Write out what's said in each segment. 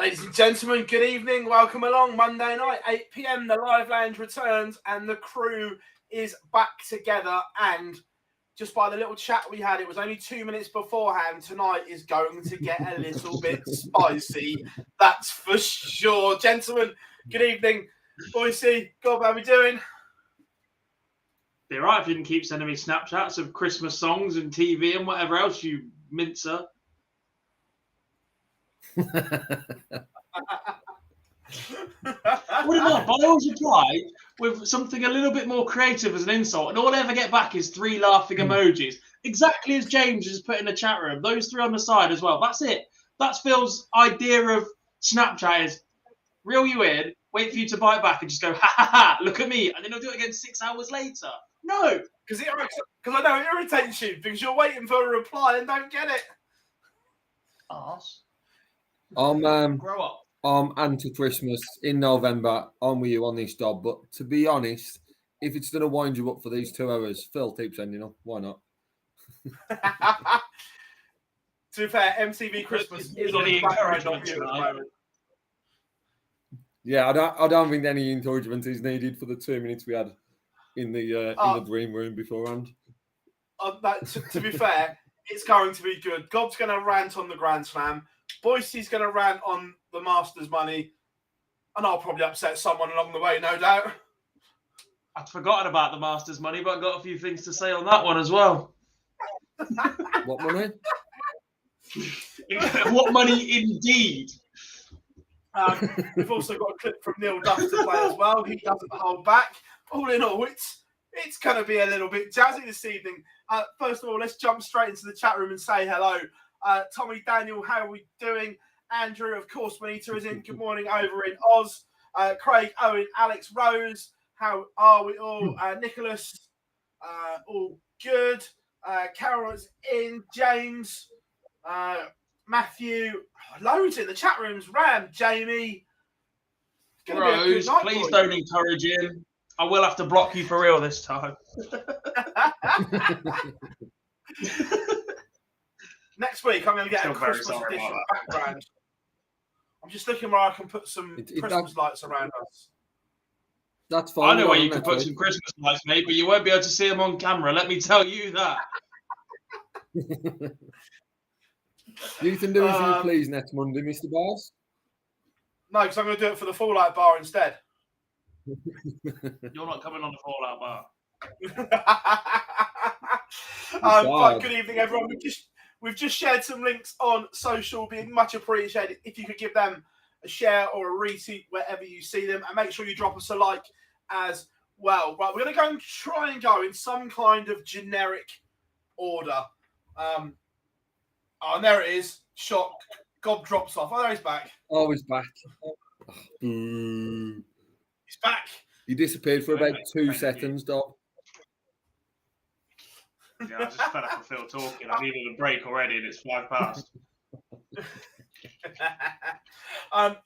Ladies and gentlemen, good evening. Welcome along. Monday night, 8 p.m. The live lounge returns and the crew is back together. And just by the little chat we had, it was only 2 minutes beforehand. Tonight is going to get a little bit spicy. That's for sure. Gentlemen, good evening. Boise, God, how are we doing? Be right if you didn't keep sending me Snapchats of Christmas songs and TV and whatever else, you mincer. What am I? But I always reply with something a little bit more creative as an insult, and all I ever get back is 3 laughing emojis. Exactly as James has put in the chat room. Those 3 on the side as well. That's it. That's Phil's idea of Snapchat is reel you in, wait for you to bite back and just go, ha ha ha, look at me. And then he'll do it again 6 hours later. No. Because I know it irritates you because you're waiting for a reply and don't get it. Arse. Grow up. I'm anti-Christmas in November. I'm with you on this job. But to be honest, if it's going to wind you up for these 2 hours, Phill keeps sending them. Why not? To be fair, MTV Christmas is on the background. Yeah, I don't think any encouragement is needed for the 2 minutes we had in the dream room beforehand. To be fair, it's going to be good. Gob's going to rant on the Grand Slam. Boise's going to rant on the Masters money. And I'll probably upset someone along the way, no doubt. I'd forgotten about the Masters money, but I've got a few things to say on that one as well. What money? What money indeed? We've also got a clip from Neil Duff to play as well. He doesn't hold back. All in all, it's going to be a little bit jazzy this evening. First of all, let's jump straight into the chat room and say hello. Tommy, Daniel, how are we doing? Andrew, of course, Benita is in. Good morning over in Oz. Craig, Owen, Alex, Rose, how are we all? Nicholas, all good. Carol is in. James, Matthew, loads in the chat rooms. Ram, Jamie. Rose, please don't encourage him. I will have to block you for real this time. Next week, I'm going to get a Christmas edition background. I'm just looking where I can put some Christmas lights around us. That's fine. I know where you can put some Christmas lights, mate, but you won't be able to see them on camera. Let me tell you that. You can do as you please next Monday, Mr. Bars. No, because I'm going to do it for the Fallout bar instead. You're not coming on the Fallout bar. But good evening, everyone. We've just shared some links on social. Being much appreciated if you could give them a share or a retweet wherever you see them, and make sure you drop us a like as well. Right, we're going to go and try and go in some kind of generic order. And there it is. Shock. Gob drops off. Oh, there he's back. Oh, he's back. He's back. He disappeared for about 2 seconds, Doc. Yeah, I just fed up with Phill talking. I needed a break already, and it's 5 past.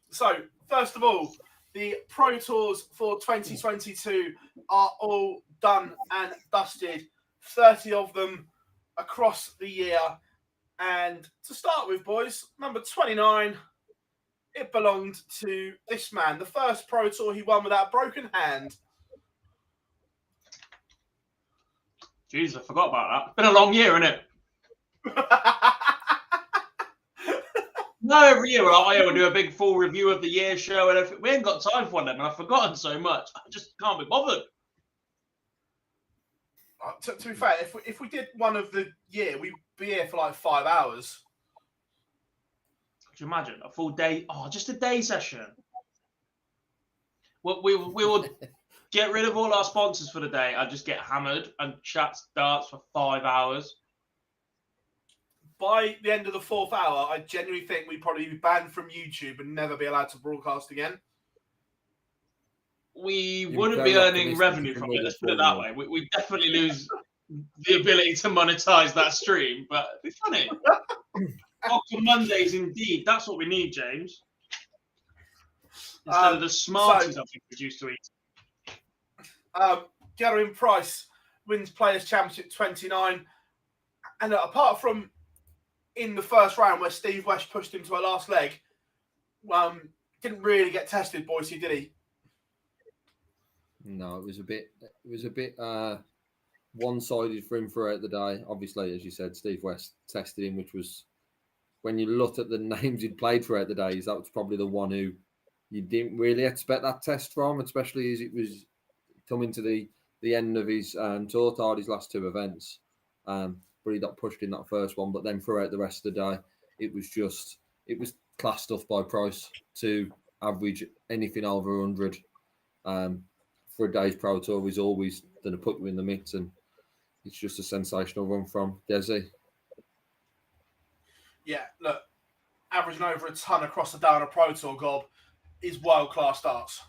So, first of all, the Pro Tours for 2022 are all done and dusted. 30 of them across the year. And to start with, boys, number 29, it belonged to this man. The first Pro Tour he won without a broken hand. Jeez, I forgot about that. It's been a long year, isn't it? No, every year we'll do a big full review of the year show, and we ain't got time for them, and I've forgotten so much. I just can't be bothered. To be fair, if we did one of the year, we'd be here for like 5 hours. Could you imagine a full day? Oh, just a day session. We will get rid of all our sponsors for the day. I just get hammered and chat darts for 5 hours. By the end of the 4th hour, I genuinely think we'd probably be banned from YouTube and never be allowed to broadcast again. We wouldn't be earning revenue from it. Let's put it that way. We definitely lose the ability to monetize that stream, but it'd be funny. Octo Mondays, indeed. That's what we need, James. Instead of the Smarties I've been used to eat. Geraint Price wins Players' Championship 29. And apart from in the first round where Steve West pushed him to a last leg, didn't really get tested, Boise, did he? No, it was a bit one-sided for him throughout the day. Obviously, as you said, Steve West tested him, which was, when you looked at the names he'd played throughout the days, that was probably the one who you didn't really expect that test from, especially as it was coming to the end of his tour card, his last two events. But he got pushed in that first one. But then throughout the rest of the day, it was class stuff by Price to average anything over 100 for a day's Pro Tour. He's always going to put you in the mix, and it's just a sensational run from Desi. Yeah, look, averaging over a ton across the day on a Pro Tour, Gob, is world-class darts.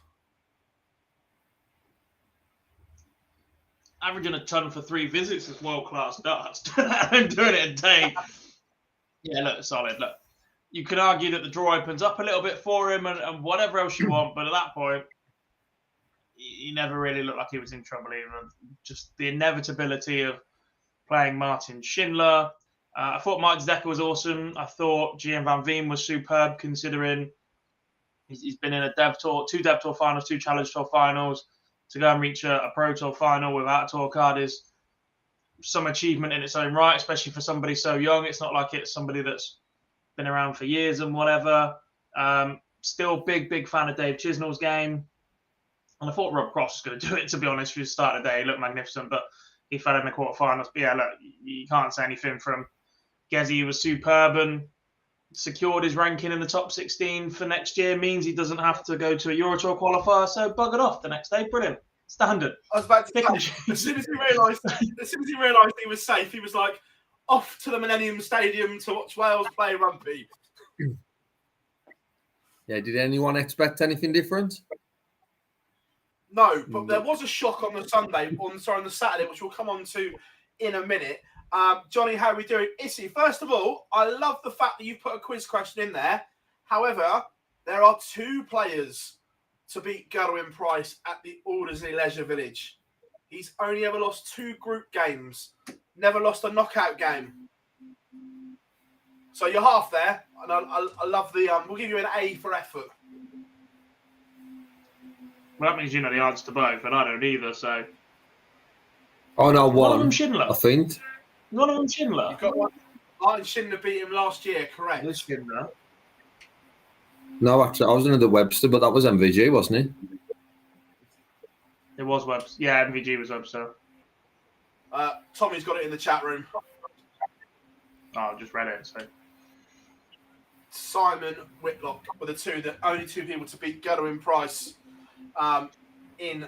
Averaging a ton for 3 visits is world-class darts. I'm doing it a day. Yeah, look, solid. Look, you could argue that the draw opens up a little bit for him and whatever else you want, but at that point, he never really looked like he was in trouble even. Just the inevitability of playing Martin Schindler. I thought Mike Decker was awesome. I thought Gian Van Veen was superb, considering he's been in a Dev Tour, 2 Dev Tour finals, 2 Challenge Tour finals. To go and reach a Pro Tour final without a tour card is some achievement in its own right, especially for somebody so young. It's not like it's somebody that's been around for years and whatever. Still big fan of Dave Chisnell's game. And I thought Rob Cross was going to do it, to be honest, for the start of the day. He looked magnificent, but he fell in the quarterfinals. But yeah, look, you can't say anything from Gezi. He was superb and secured his ranking in the top 16 for next year. Means he doesn't have to go to a Euro Tour qualifier, so buggered off the next day. Brilliant. Standard. I was about to say, as soon as he realised he was safe, he was like off to the Millennium Stadium to watch Wales play rugby. Yeah, did anyone expect anything different? No, but there was a shock on the on the Saturday, which we'll come on to in a minute. Johnny, how are we doing? Issy, first of all, I love the fact that you put a quiz question in there. However, there are 2 players to beat Gerwin Price at the Aldersley Leisure Village. He's only ever lost 2 group games, never lost a knockout game. So you're half there, and I love the. We'll give you an A for effort. Well, that means you know the answer to both, and I don't either. So. Oh no, one of one. them Schindler. I think. One of them Schindler. You've got one. Martin Schindler beat him last year, correct? This Schindler. No, actually, I was under the Webster, but that was MVG, wasn't it? It was Webster. Yeah, MVG was Webster. Tommy's got it in the chat room. Oh, I just read it. So. Simon Whitlock were the only two people to beat Gerwin Price in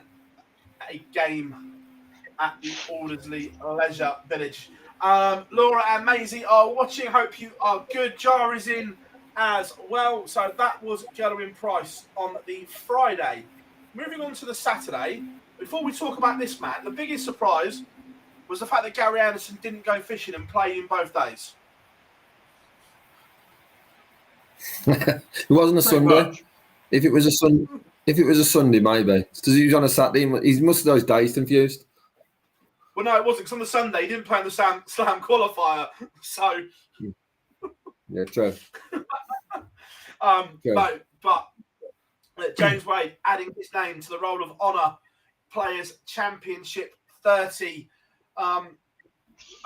a game at the Aldersley Leisure Village. Laura and Maisie are watching. Hope you are good. Jar is in as well. So that was Gerwin Price on the Friday. Moving on to the Saturday. Before we talk about this man, the biggest surprise was the fact that Gary Anderson didn't go fishing and play in both days. It wasn't a Sunday. If it was a Sunday, maybe. Because he was on a Saturday. He must have those days confused. Well, no, it wasn't. Because on the Sunday, he didn't play in the Slam qualifier. So. Yeah, true. No, but James Wade adding his name to the Roll of Honour Players Championship 30. I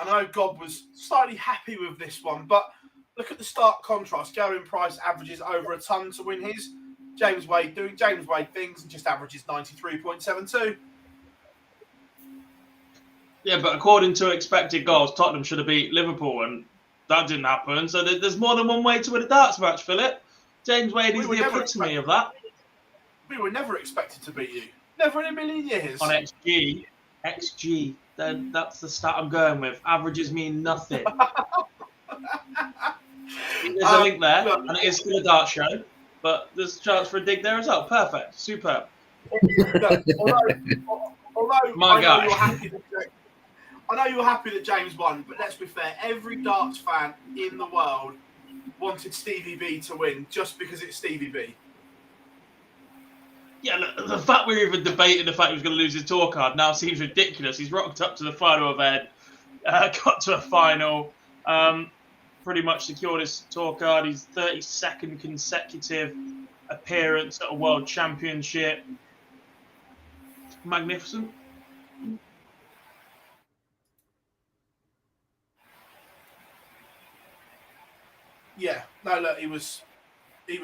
know God was slightly happy with this one, but look at the stark contrast. Gerwin Price averages over a ton to win his. James Wade doing James Wade things and just averages 93.72. Yeah, but according to expected goals, Tottenham should have beat Liverpool, and that didn't happen. So there's more than one way to win a darts match, Philip. James Wade is the epitome of that. We were never expected to beat you. Never in a million years. On XG, then that's the stat I'm going with. Averages mean nothing. There's a link there, and it is still a dart show, but there's a chance for a dig there as well. Perfect. Superb. Although My guy. I know you're happy that James won, but let's be fair. Every darts fan in the world wanted Stevie B to win just because it's Stevie B. Yeah, look, the fact we're even debating the fact he was going to lose his tour card now seems ridiculous. He's rocked up to the final event, got to a final. pretty much secured his tour card. His 32nd consecutive appearance at a World Championship. Magnificent. Yeah, no, look, he was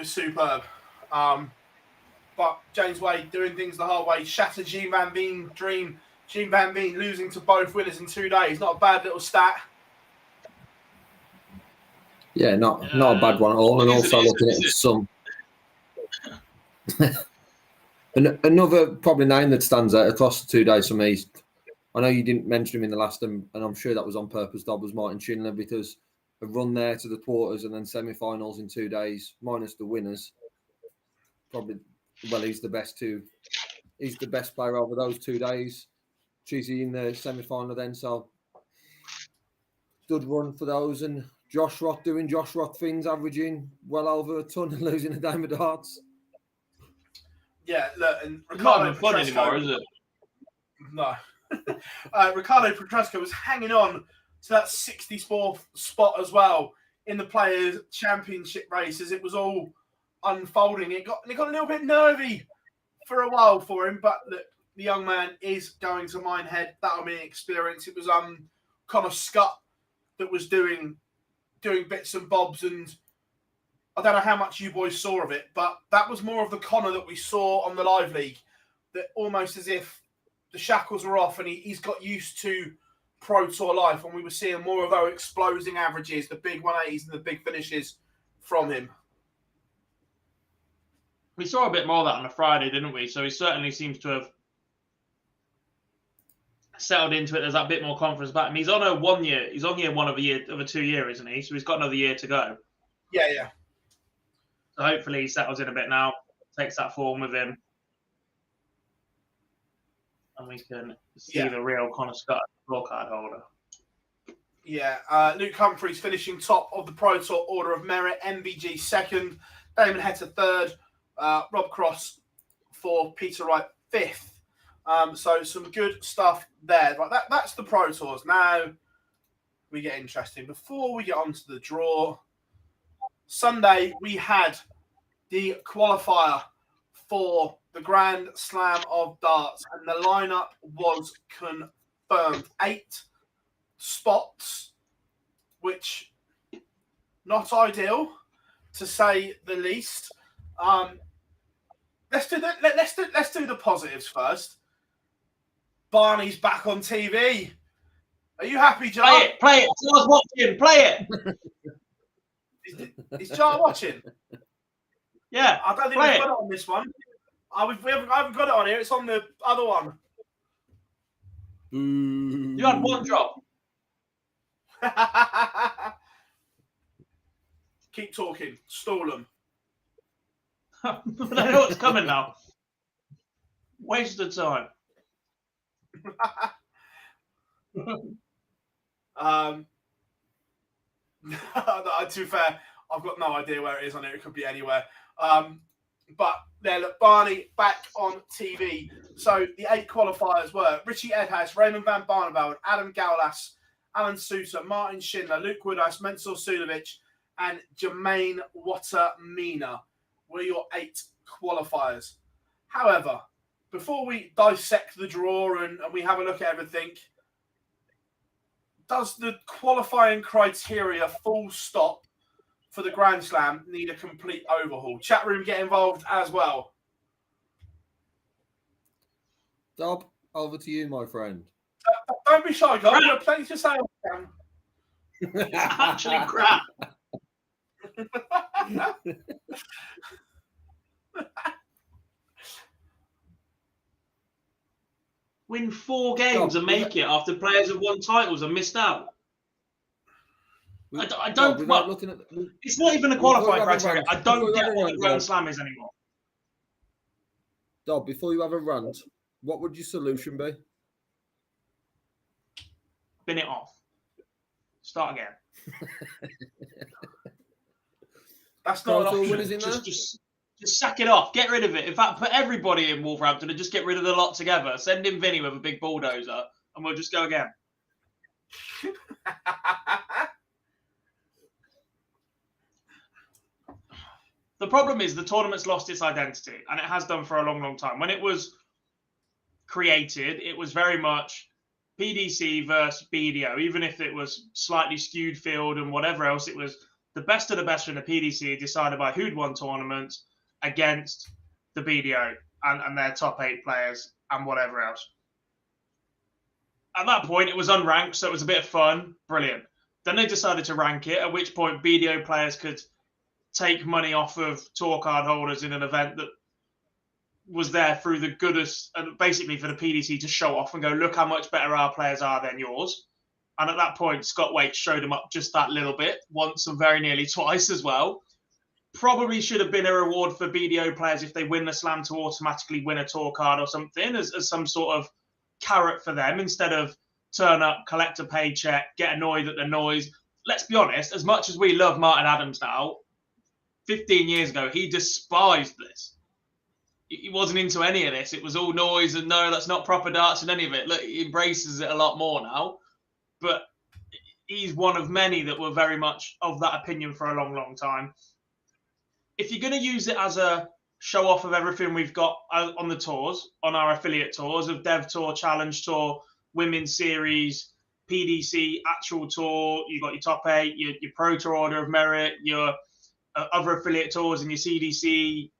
superb. But James Wade doing things the hard way, shattered Jean Van Veen dream. Jean Van Veen losing to both winners in 2 days. Not a bad little stat. Yeah, not a bad one at all. And also looking at some another probably name that stands out across the 2 days for me. I know you didn't mention him in the last, and I'm sure that was on purpose. Dob, was Martin Schindler, because a run there to the quarters and then semi-finals in 2 days, minus the winners. Probably, well, he's the best player over those 2 days. Cheesy in the semi-final then, so good run for those. And Josh Roth doing Josh Roth things, averaging well over a ton and losing a game of darts. Yeah, look, and Ricardo not fun anymore, is it? No. Ricardo Petresco was hanging on to that 64th spot as well in the Players' Championship race as it was all unfolding. It got a little bit nervy for a while for him, but look, the young man is going to Minehead. That'll be an experience. It was Connor Scott that was doing bits and bobs, and I don't know how much you boys saw of it, but that was more of the Connor that we saw on the Live League, that almost as if the shackles were off and he's got used to Pro Tour life, and we were seeing more of those exploding averages, the big 180s and the big finishes from him. We saw a bit more of that on a Friday, didn't we? So he certainly seems to have settled into it. There's that bit more confidence about him. He's on a 1 year. He's on year one of a 2 year, isn't he? So he's got another year to go. Yeah. So hopefully he settles in a bit now, takes that form with him, and we can see the real Connor Scott scorecard holder. Yeah, Luke Humphreys finishing top of the Pro Tour Order of Merit, MVG second, Damon Hetta third, Rob Cross fourth, Peter Wright fifth. So some good stuff there. Right, that's the Pro Tours. Now we get interesting. Before we get on to the draw, Sunday we had the qualifier for the Grand Slam of Darts, and the lineup was confirmed. 8 spots, which not ideal to say the least. Let's do the positives first. Barney's back on TV. Are you happy, Jar? Play it. Jar's watching. Play it. Is Jar watching? Yeah. I don't think we've got it on this one. I haven't got it on here. It's on the other one. You had one drop. Keep talking. Stall them. I know what's coming now. Waste of time. To be fair, I've got no idea where it is on here. It could be anywhere. But there, look, Barney back on TV. So the 8 qualifiers were Richie Edhouse, Raymond Van Barneveld, Adam Gaulas, Alan Souter, Martin Schindler, Luke Woodhouse, Mensur Sulovic, and Jermaine Water-Mina were your 8 qualifiers. However, before we dissect the draw and we have a look at everything, does the qualifying criteria full stop for the Grand Slam need a complete overhaul? Chat room, get involved as well. Dob, over to you, my friend. Don't be shy, guys. We've got plenty to say. Actually, crap. Win 4 games and make it after players have won titles and missed out. I don't. Well, looking at it's not even a qualifying criteria. I don't get what the Grand Slam is anymore. Dob, before you have a rant, what would your solution be? Bin it off. Start again. That's not an winners in there? Just sack it off. Get rid of it. In fact, put everybody in Wolverhampton and just get rid of the lot together. Send in Vinny with a big bulldozer and we'll just go again. The problem is the tournament's lost its identity, and it has done for a long, long time. When it was created, it was very much PDC versus BDO, even if it was slightly skewed field and whatever else. It was the best of the best from the PDC decided by who'd won tournaments against the BDO and their top 8 players and whatever else. At that point, it was unranked, so it was a bit of fun. Brilliant. Then they decided to rank it, at which point BDO players could take money off of tour card holders in an event that was there through the goodest, basically for the PDC to show off and go, look how much better our players are than yours. And at that point, Scott Waite showed him up just that little bit, once and very nearly twice as well. Probably should have been a reward for BDO players if they win the slam to automatically win a tour card or something as some sort of carrot for them, instead of turn up, collect a paycheck, get annoyed at the noise. Let's be honest, as much as we love Martin Adams now, 15 years ago, he despised this. He wasn't into any of this. It was all noise and no, that's not proper darts and any of it. Look, he embraces it a lot more now. But he's one of many that were very much of that opinion for a long, long time. If you're going to use it as a show off of everything we've got on the tours, on our affiliate tours of Dev Tour, Challenge Tour, Women's Series, PDC, Actual Tour, you've got your top 8, your Pro Tour Order of Merit, your other affiliate tours and your CDC,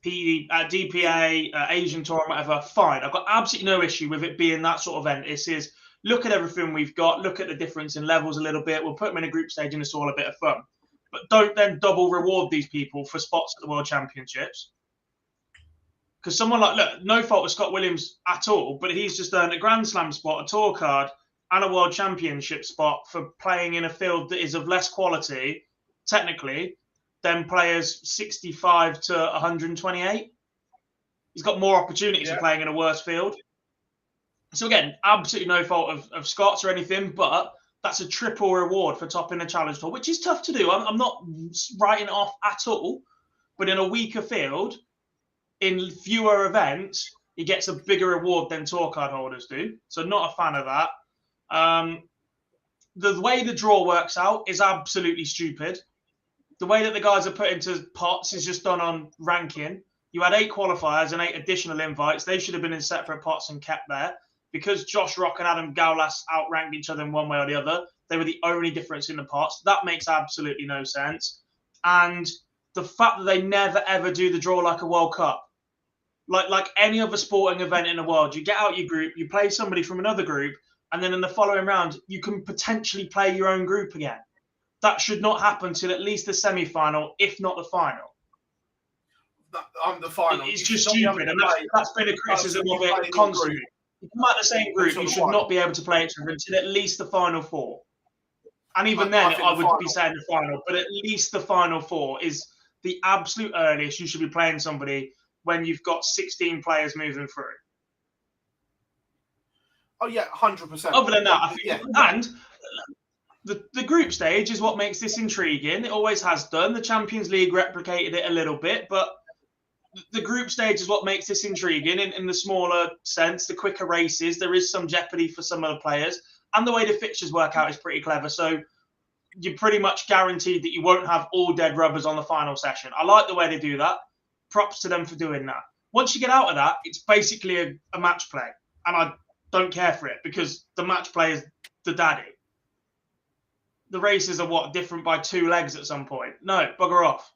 DPA, Asian Tour, and whatever, fine. I've got absolutely no issue with it being that sort of event. This is, look at everything we've got, look at the difference in levels a little bit. We'll put them in a group stage and it's all a bit of fun. But don't then double reward these people for spots at the World Championships. Because someone like, look, no fault with Scott Williams at all, but he's just earned a Grand Slam spot, a tour card, and a World Championship spot for playing in a field that is of less quality, technically, than players 65 to 128. He's got more opportunities of playing in a worse field. So again, absolutely no fault of Scott's or anything, but that's a triple reward for topping a challenge tour, which is tough to do. I'm not writing it off at all, but in a weaker field, in fewer events, he gets a bigger reward than tour card holders do. So not a fan of that. The way the draw works out is absolutely stupid. The way that the guys are put into pots is just done on ranking. You had 8 qualifiers and 8 additional invites. They should have been in separate pots and kept there. Because Josh Rock and Adam Gaulas outranked each other in one way or the other, they were the only difference in the pots. That makes absolutely no sense. And the fact that they never, ever do the draw like a World Cup. Like any other sporting event in the world, you get out your group, you play somebody from another group, and then in the following round, you can potentially play your own group again. That should not happen till at least the semi-final, if not the final. The final. It's just stupid, and that's been a criticism of it constantly. If you come out the same group, you should not be able to play each other until at least the final 4. And even then, I would be saying the final, but at least the final 4 is the absolute earliest you should be playing somebody when you've got 16 players moving through. Oh, yeah, 100%. Other than that, I think, and the group stage is what makes this intriguing. It always has done. The Champions League replicated it a little bit, but the group stage is what makes this intriguing in the smaller sense, the quicker races. There is some jeopardy for some of the players. And the way the fixtures work out is pretty clever. So you're pretty much guaranteed that you won't have all dead rubbers on the final session. I like the way they do that. Props to them for doing that. Once you get out of that, it's basically a match play. And I don't care for it because the match play is the daddy. The races are what? Different by 2 legs at some point. No, bugger off.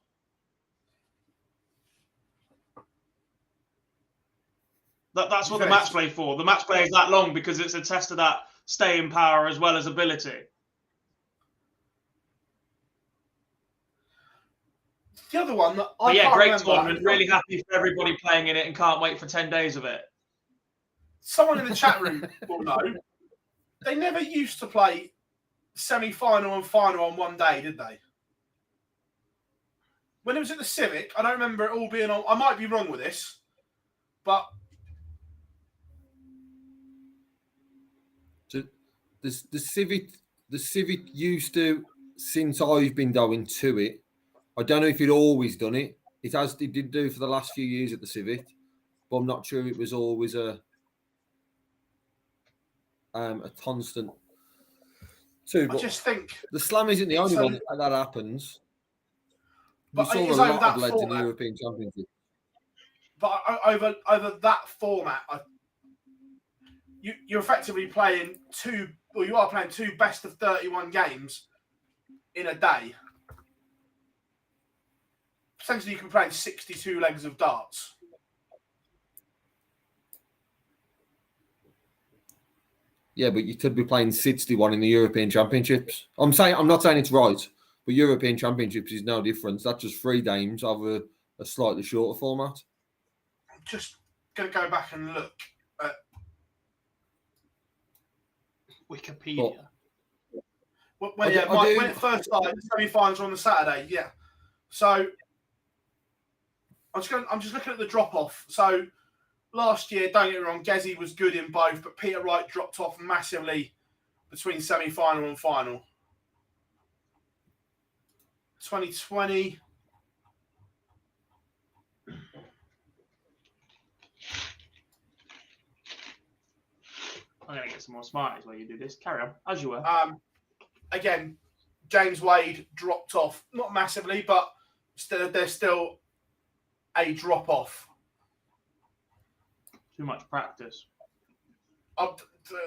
That's what the match play for. The match play is that long because it's a test of that staying power as well as ability. The other one that I can't great remember, tournament. Really happy for everybody playing in it and can't wait for 10 days of it. Someone in the chat room will know. They never used to play semi-final and final on one day, did they? When it was at the Civic, I don't remember it all being on. I might be wrong with this, but the Civic used to, since I've been going to it. I don't know if it always done it. It did do for the last few years at the Civic, but I'm not sure it was always a constant. I just think the Slam isn't the only one that happens. We But saw a it's lot over that of lads in the format. European Championship. But over that format, you're effectively playing you are playing two best of 31 games in a day. Essentially, you can play 62 legs of darts. Yeah, but you could be playing 61 in the European Championships. I'm not saying it's right, but European Championships is no different. That's just 3 games over a slightly shorter format. I'm just going to go back and look at Wikipedia. when it first started. The semi-finals were on the Saturday. Yeah, so I'm just looking at the drop-off. So last year, don't get me wrong, Gezi was good in both, but Peter Wright dropped off massively between semi-final and final. 2020. I'm going to get some more Smarties while you do this. Carry on, as you were. Again, James Wade dropped off, not massively, but there's still a drop-off. Too much practice.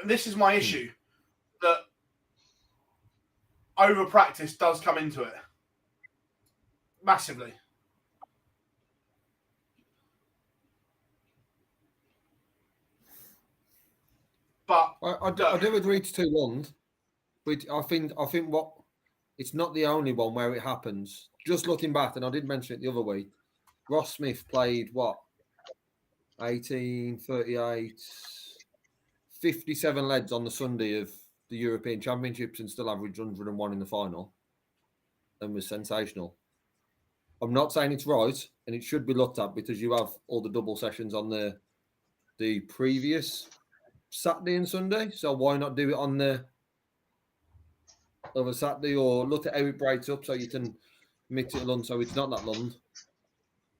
This is my issue, that over-practice does come into it. Massively. But I do agree it's too long, but I think what it's not the only one where it happens. Just looking back, and I did mention it the other week, Ross Smith played 1838, 57 leads on the Sunday of the European Championships and still averaged 101 in the final and was sensational. I'm not saying it's right, and it should be looked at because you have all the double sessions on the previous Saturday and Sunday, so why not do it on the other Saturday, or look at how it breaks up so you can mix it along so it's not that long.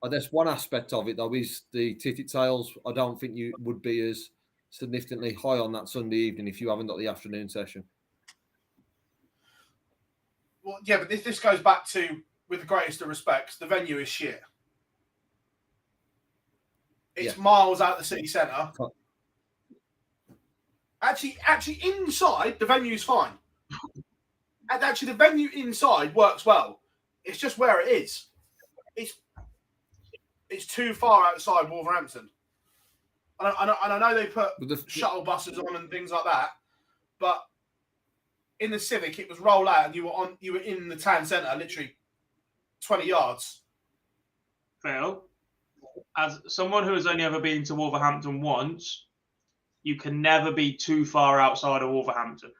That's one aspect of it though, is the ticket sales. I don't think you would be as significantly high on that Sunday evening if you haven't got the afternoon session. Well, yeah, but this goes back to, with the greatest of respects, the venue is shit. It's miles out the city centre. Actually, inside the venue's fine. And actually, the venue inside works well. It's just where it is. It's too far outside Wolverhampton. And I know they put shuttle buses on and things like that, but in the Civic, it was roll out and you were in the town centre, literally 20 yards. Phill, as someone who has only ever been to Wolverhampton once, you can never be too far outside of Wolverhampton.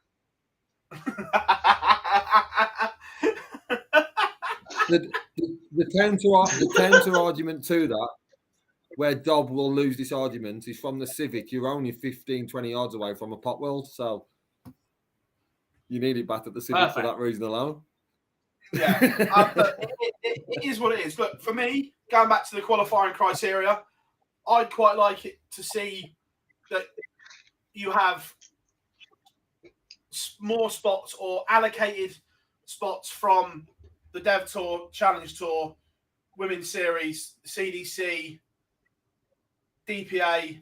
The counter argument to that, where Dobb will lose this argument, is from the Civic. You're only 15, 20 yards away from a Potwell, so you need it back at the Civic for that reason alone. Yeah, it is what it is. Look, for me, going back to the qualifying criteria, I'd quite like it to see that you have more spots or allocated spots from the Dev Tour, Challenge Tour, Women's Series, CDC, DPA,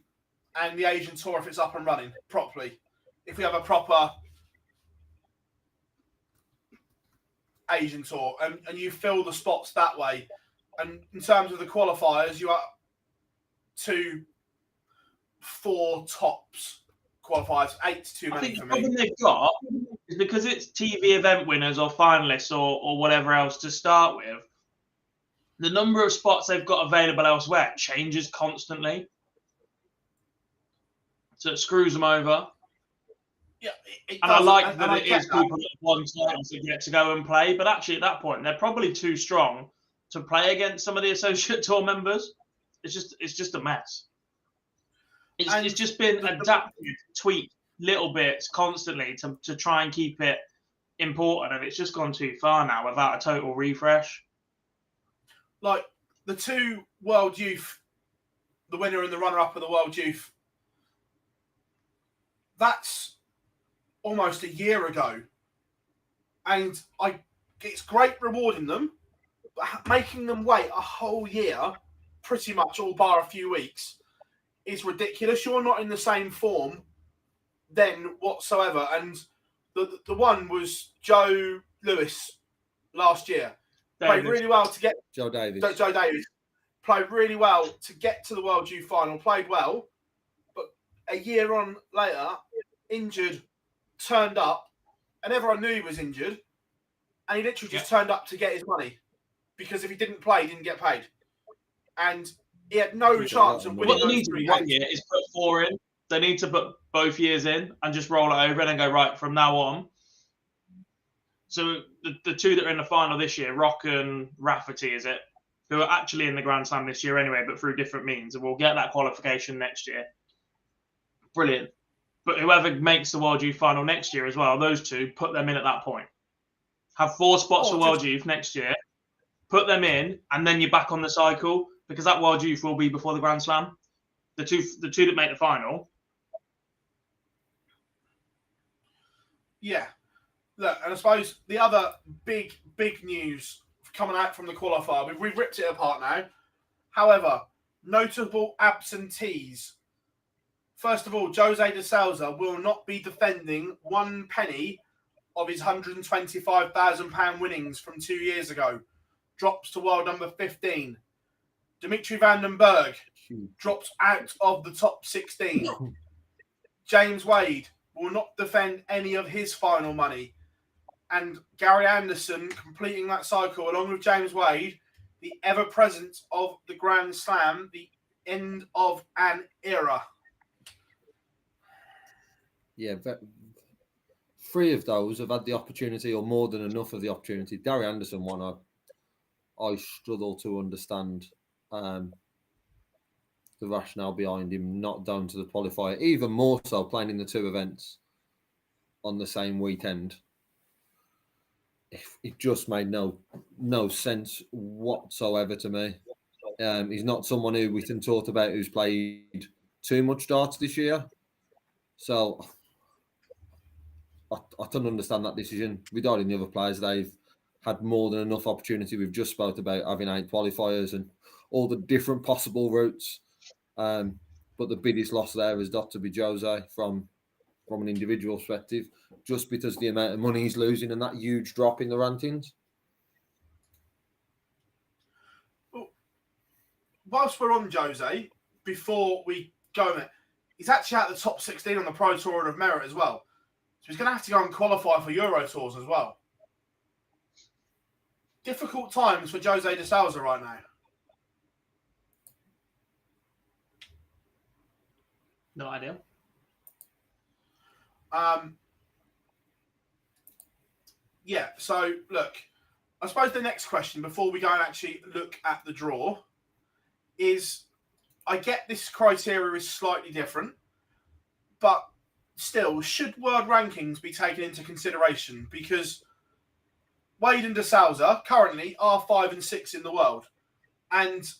and the Asian Tour if it's up and running properly. If we have a proper Asian Tour and you fill the spots that way. And in terms of the qualifiers, you are 2, 4 tops qualifiers, 8 too many for me. I think the problem they've got is because it's TV event winners or finalists or whatever else to start with, the number of spots they've got available elsewhere changes constantly. So it screws them over. Yeah, and I like that it is people at one time to get to go and play, but actually at that point they're probably too strong to play against some of the associate tour members. It's just a mess. It's just been adapted, tweaked little bits constantly to try and keep it important, and it's just gone too far now without a total refresh. Like the 2 World Youth, the winner and the runner-up of the World Youth, that's almost a year ago, and it's great rewarding them, making them wait a whole year, pretty much all bar a few weeks, is ridiculous. You're not in the same form then whatsoever. And the one was Joe Lewis last year. Played really well to get Joe Davis. Joe Davis played really well to get to the World Youth Final. Played well, but a year on later, injured, turned up, and everyone knew he was injured, and he literally just turned up to get his money because if he didn't play, he didn't get paid, and he had no chance of winning. What they need to do 1 year is put 4 in. They need to put both years in and just roll it over and then go right from now on. So the two that are in the final this year, Rock and Rafferty, is it, who are actually in the Grand Slam this year anyway, but through different means, and we'll get that qualification next year. Brilliant. But whoever makes the World Youth Final next year as well, those two, put them in at that point. Have 4 spots for World Youth next year, put them in, and then you're back on the cycle, because that World Youth will be before the Grand Slam. The two that make the final. Yeah. Look, and I suppose the other big news coming out from the qualifier, we've ripped it apart now. However, notable absentees. First of all, Jose de Souza will not be defending 1 penny of his £125,000 winnings from 2 years ago. Drops to world number 15. Dimitri van den Berg drops out of the top 16. James Wade will not defend any of his final money. And Gary Anderson completing that cycle along with James Wade, the ever-present of the Grand Slam, the end of an era. Yeah, 3 of those have had the opportunity, or more than enough of the opportunity. Gary Anderson one, I struggle to understand the rationale behind him not down to the qualifier, even more so playing in the 2 events on the same weekend. It just made no sense whatsoever to me. He's not someone who we can talk about who's played too much darts this year. So I don't understand that decision. Regarding the other players, they've had more than enough opportunity. We've just spoke about having 8 qualifiers and all the different possible routes. But the biggest loss there has got to be Jose from an individual perspective, just because the amount of money he's losing and that huge drop in the rankings. Well, whilst we're on Jose, before we go, he's actually at the top 16 on the Pro Tour of Merit as well. So he's going to have to go and qualify for Euro Tours as well. Difficult times for Jose de Souza right now. No idea. Yeah, so look, I suppose the next question before we go and actually look at the draw is, I get this criteria is slightly different, but still, should world rankings be taken into consideration? Because Wade and de Souza currently are 5 and 6 in the world, and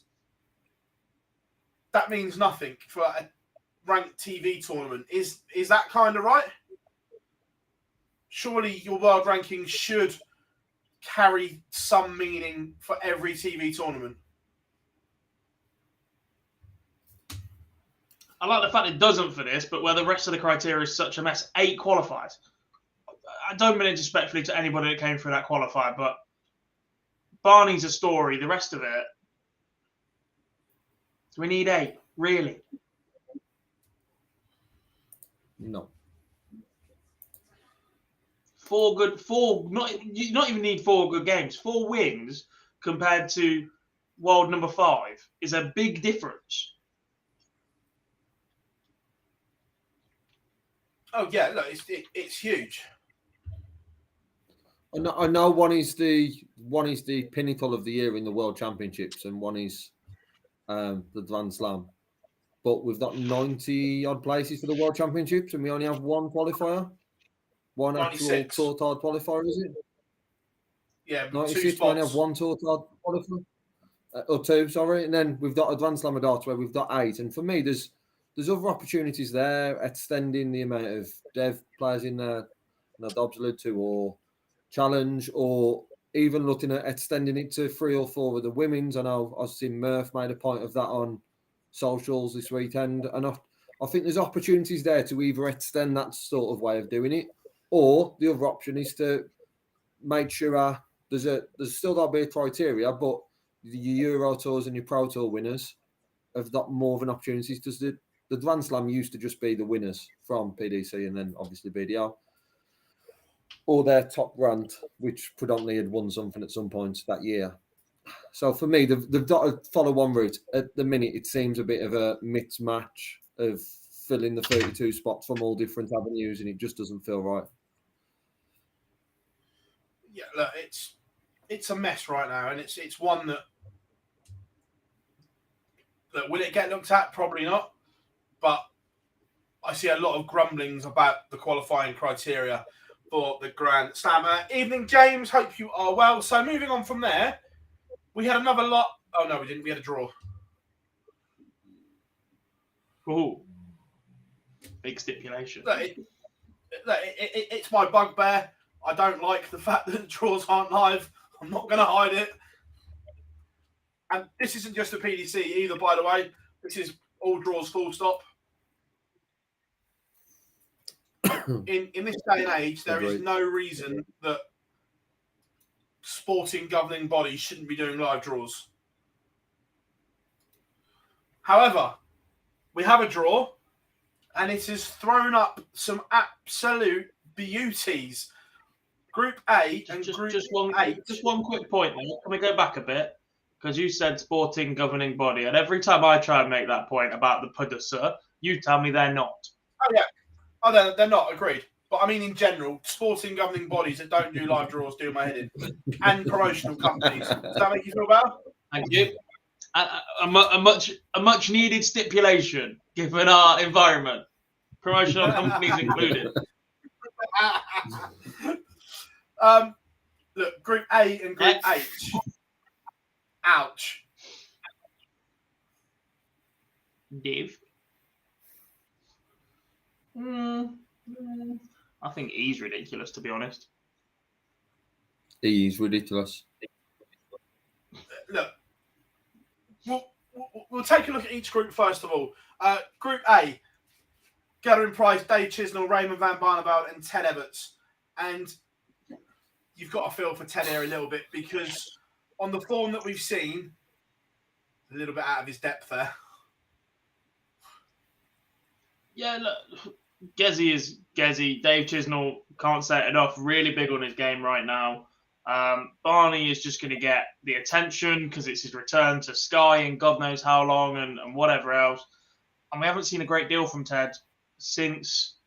that means nothing for a ranked TV tournament. Is that kind of right? Surely your world rankings should carry some meaning for every TV tournament. I like the fact it doesn't for this, but where the rest of the criteria is such a mess. 8 qualifiers. I don't mean it disrespectfully to anybody that came through that qualifier, but Barney's a story. The rest of it, do we need 8? Really? No. 4, you not even need 4 good games. 4 wins compared to world number 5 is a big difference. Oh yeah, look, it's huge. I know one is the pinnacle of the year in the World Championships, and one is the Grand Slam. But we've got 90 odd places for the World Championships, and we only have 1 qualifier, 1 96. actual tour card qualifier, is it? Yeah, 96. We only have 1 tour card qualifier, or 2, sorry, and then we've got a Grand Slam of darts where we've got 8. And for me, there's other opportunities there, extending the amount of dev players in there, Dobbs alluded to, or challenge, or even looking at extending it to 3 or 4 of the women's. I know I've seen Murph made a point of that on socials this weekend, and I think there's opportunities there to either extend that sort of way of doing it, or the other option is to make sure there's still got to be a criteria, but your Euro Tours and your Pro Tour winners have got more of an opportunity, because the Grand Slam used to just be the winners from PDC and then obviously BDO, or their top brand, which predominantly had won something at some point that year. So for me, they've got to follow one route. At the minute, it seems a bit of a mixed match of filling the 32 spots from all different avenues, and it just doesn't feel right. Yeah, look, it's a mess right now, and it's one that will it get looked at? Probably not. But I see a lot of grumblings about the qualifying criteria for the Grand Slam. Evening, James. Hope you are well. So moving on from there, we had another lot. Oh, no, we didn't. We had a draw. Oh, big stipulation. It's my bugbear. I don't like the fact that the draws aren't live. I'm not going to hide it. And this isn't just a PDC either, by the way. This is all draws full stop. In this day and age, there is no reason that sporting governing bodies shouldn't be doing live draws. However, we have a draw, and it has thrown up some absolute beauties. Group A and Group A. Just one quick point there. Can we go back a bit? Because you said sporting governing body, and every time I try and make that point about the PDC, you tell me they're not. Oh, yeah. Oh, they're not, agreed. But I mean, in general, sporting governing bodies that don't do live draws do my head in. And promotional companies. Does that make you feel better? Thank you. A much needed stipulation, given our environment. Promotional companies included. Look, Group A and Group H. Ouch. Div. I think E's ridiculous, to be honest. E's ridiculous. Look, we'll take a look at each group first of all. Group A, Gathering Price, Dave Chisnell, Raymond Van Barneveld, and Ted Everts. And you've got to feel for Ted here a little bit, because on the form that we've seen, a little bit out of his depth there. Yeah, look, Gezi is Gezi. Dave Chisnell, can't say it enough, really big on his game right now. Barney is just going to get the attention because it's his return to Sky and God knows how long and whatever else. And we haven't seen a great deal from Ted since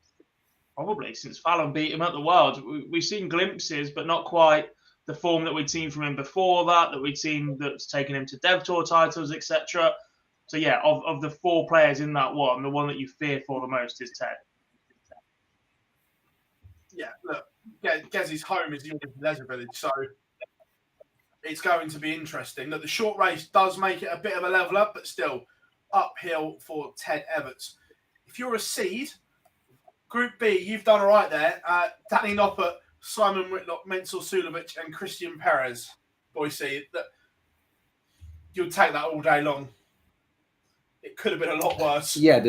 Fallon beat him at the World. We've seen glimpses, but not quite the form that we'd seen from him before that we'd seen that's taken him to Dev Tour titles, etc. So yeah, of the 4 players in that one, the one that you fear for the most is Ted. Yeah, look, Gezi's home is the Leisure Village, so it's going to be interesting. Look, the short race does make it a bit of a level up, but still uphill for Ted Everts. If you're a seed, Group B, you've done all right there. Danny Noppert, Simon Whitlock, Menzel Sulovic, and Christian Perez. Boise, you'll take that all day long. It could have been a lot worse. Yeah,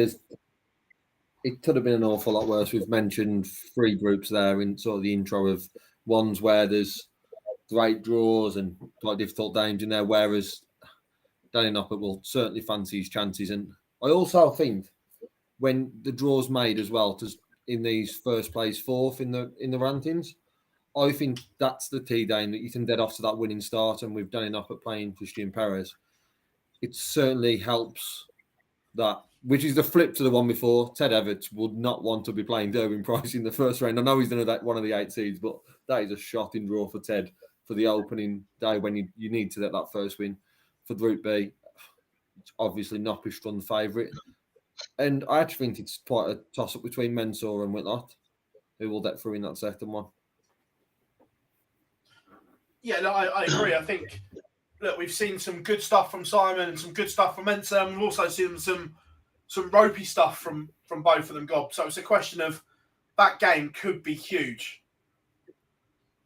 it could have been an awful lot worse. We've mentioned 3 groups there in sort of the intro of ones where there's great draws and quite difficult games in there, whereas Danny Noppert will certainly fancy his chances. And I also think when the draw's made as well, in these first place 4th in the rankings, I think that's the tee game that you can dead off to that winning start. And with Danny Noppert playing Christian Perez, it certainly helps that, which is the flip to the one before. Ted Everts would not want to be playing Derwin Price in the first round. I know he's done one of the 8 seeds, but that is a shot in draw for Ted for the opening day when you need to get that first win. For Group B, it's obviously Noppish run the favourite. And I actually think it's quite a toss-up between Mensah and Whitlock, who will get through in that second one. Yeah, no, I agree. I think, look, we've seen some good stuff from Simon and some good stuff from Mensah, and we've also seen some ropey stuff from both of them, Gob. So it's a question of that game could be huge.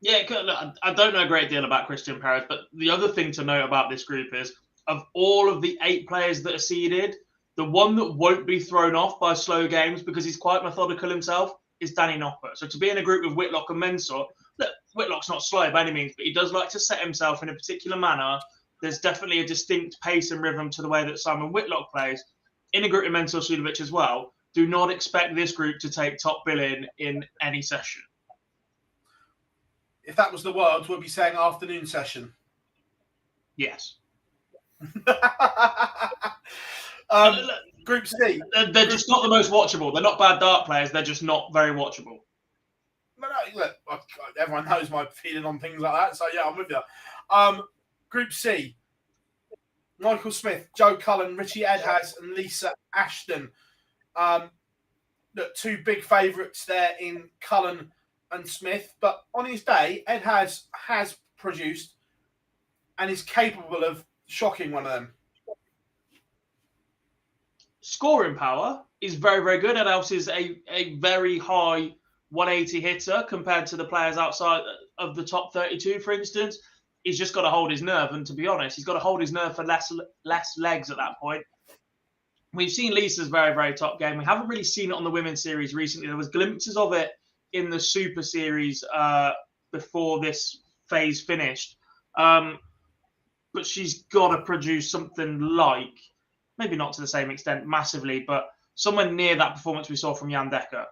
Yeah, look, I don't know a great deal about Christian Perez, but the other thing to note about this group is, of all of the 8 players that are seeded, the one that won't be thrown off by slow games because he's quite methodical himself is Danny Noppert. So to be in a group with Whitlock and Mensah, look, Whitlock's not slow by any means, but he does like to set himself in a particular manner. There's definitely a distinct pace and rhythm to the way that Simon Whitlock plays. In a group with Mensah Suljovic as well, do not expect this group to take top billing in any session. If that was the world, we'd be saying afternoon session. Yes. Group C. They're just not the most watchable. They're not bad dart players. They're just not very watchable. No, look, everyone knows my feeling on things like that. So, yeah, I'm with you. Group C. Michael Smith, Joe Cullen, Richie Edhaz, and Lisa Ashton. Look, 2 big favourites there in Cullen and Smith. But on his day, Edhaz has produced and is capable of shocking one of them. Scoring power is very, very good. Edhaz is a very high 180 hitter compared to the players outside of the top 32, for instance. He's just got to hold his nerve. And to be honest, he's got to hold his nerve for less legs at that point. We've seen Lisa's very, very top game. We haven't really seen it on the women's series recently. There was glimpses of it in the Super Series before this phase finished. But she's got to produce something like, maybe not to the same extent massively, but somewhere near that performance we saw from Jan Dekker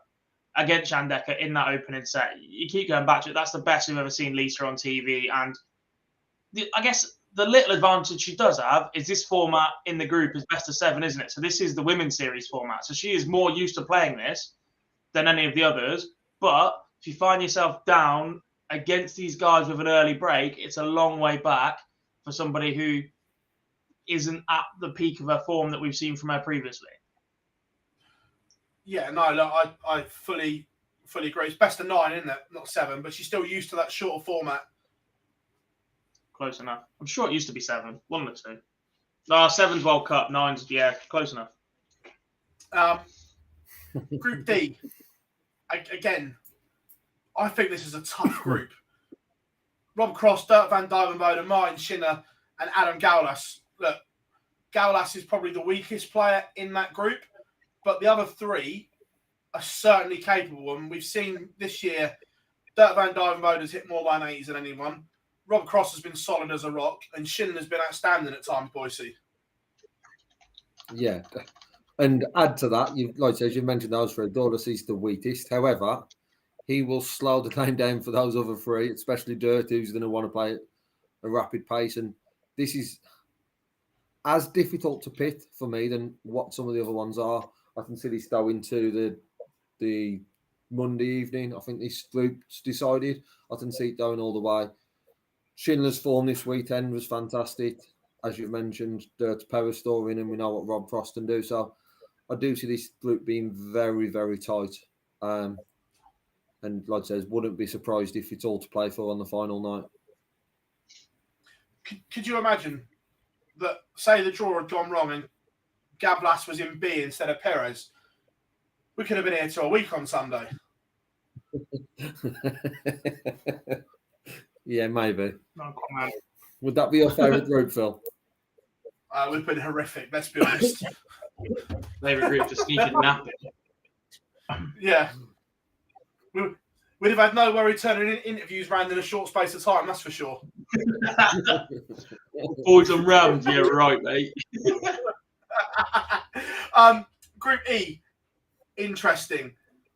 against Jan Dekker in that opening set. You keep going back to it. That's the best we've ever seen Lisa on TV. And I guess the little advantage she does have is this format in the group is best of 7, isn't it? So this is the women's series format. So she is more used to playing this than any of the others. But if you find yourself down against these guys with an early break, it's a long way back for somebody who isn't at the peak of her form that we've seen from her previously. Yeah, no, look, I fully agree. It's best of 9, isn't it? Not 7, but she's still used to that shorter format. Close enough. I'm sure it used to be 7. 1 or 2. No, 7's World Cup. 9's, yeah, close enough. Group D. Again, I think this is a tough group. Rob Cross, Dirk van Dijvenbode, Martin Schindler, and Adam Gaulas. Look, Gaulas is probably the weakest player in that group, but the other 3 are certainly capable. And we've seen this year, Dirk van Dijvenbode has hit more 180s than anyone. Rob Cross has been solid as a rock, and Schindler has been outstanding at times, Boise. Yeah. And add to that, like as you mentioned, those 3, Gaulas is the weakest. However, he will slow the game down for those other 3, especially Dirt, who's going to want to play at a rapid pace. And this is as difficult to pit for me than what some of the other ones are. I can see this going to the Monday evening. I think this group's decided. I can see it going all the way. Schindler's form this weekend was fantastic. As you've mentioned, Dirt's power storing, and we know what Rob Cross can do. So I do see this group being very, very tight. And like I says, wouldn't be surprised if it's all to play for on the final night. Could you imagine that, say the draw had gone wrong and Gablas was in B instead of Perez? We could have been here till a week on Sunday. Yeah, maybe. No comment. Would that be your favourite group, Phil? We've been horrific, let's be honest. Favourite group to sneak and nap it. Yeah. We'd have had no worry turning in interviews round in a short space of time, that's for sure. Boys and rounds, yeah, right, mate. Group E, interesting.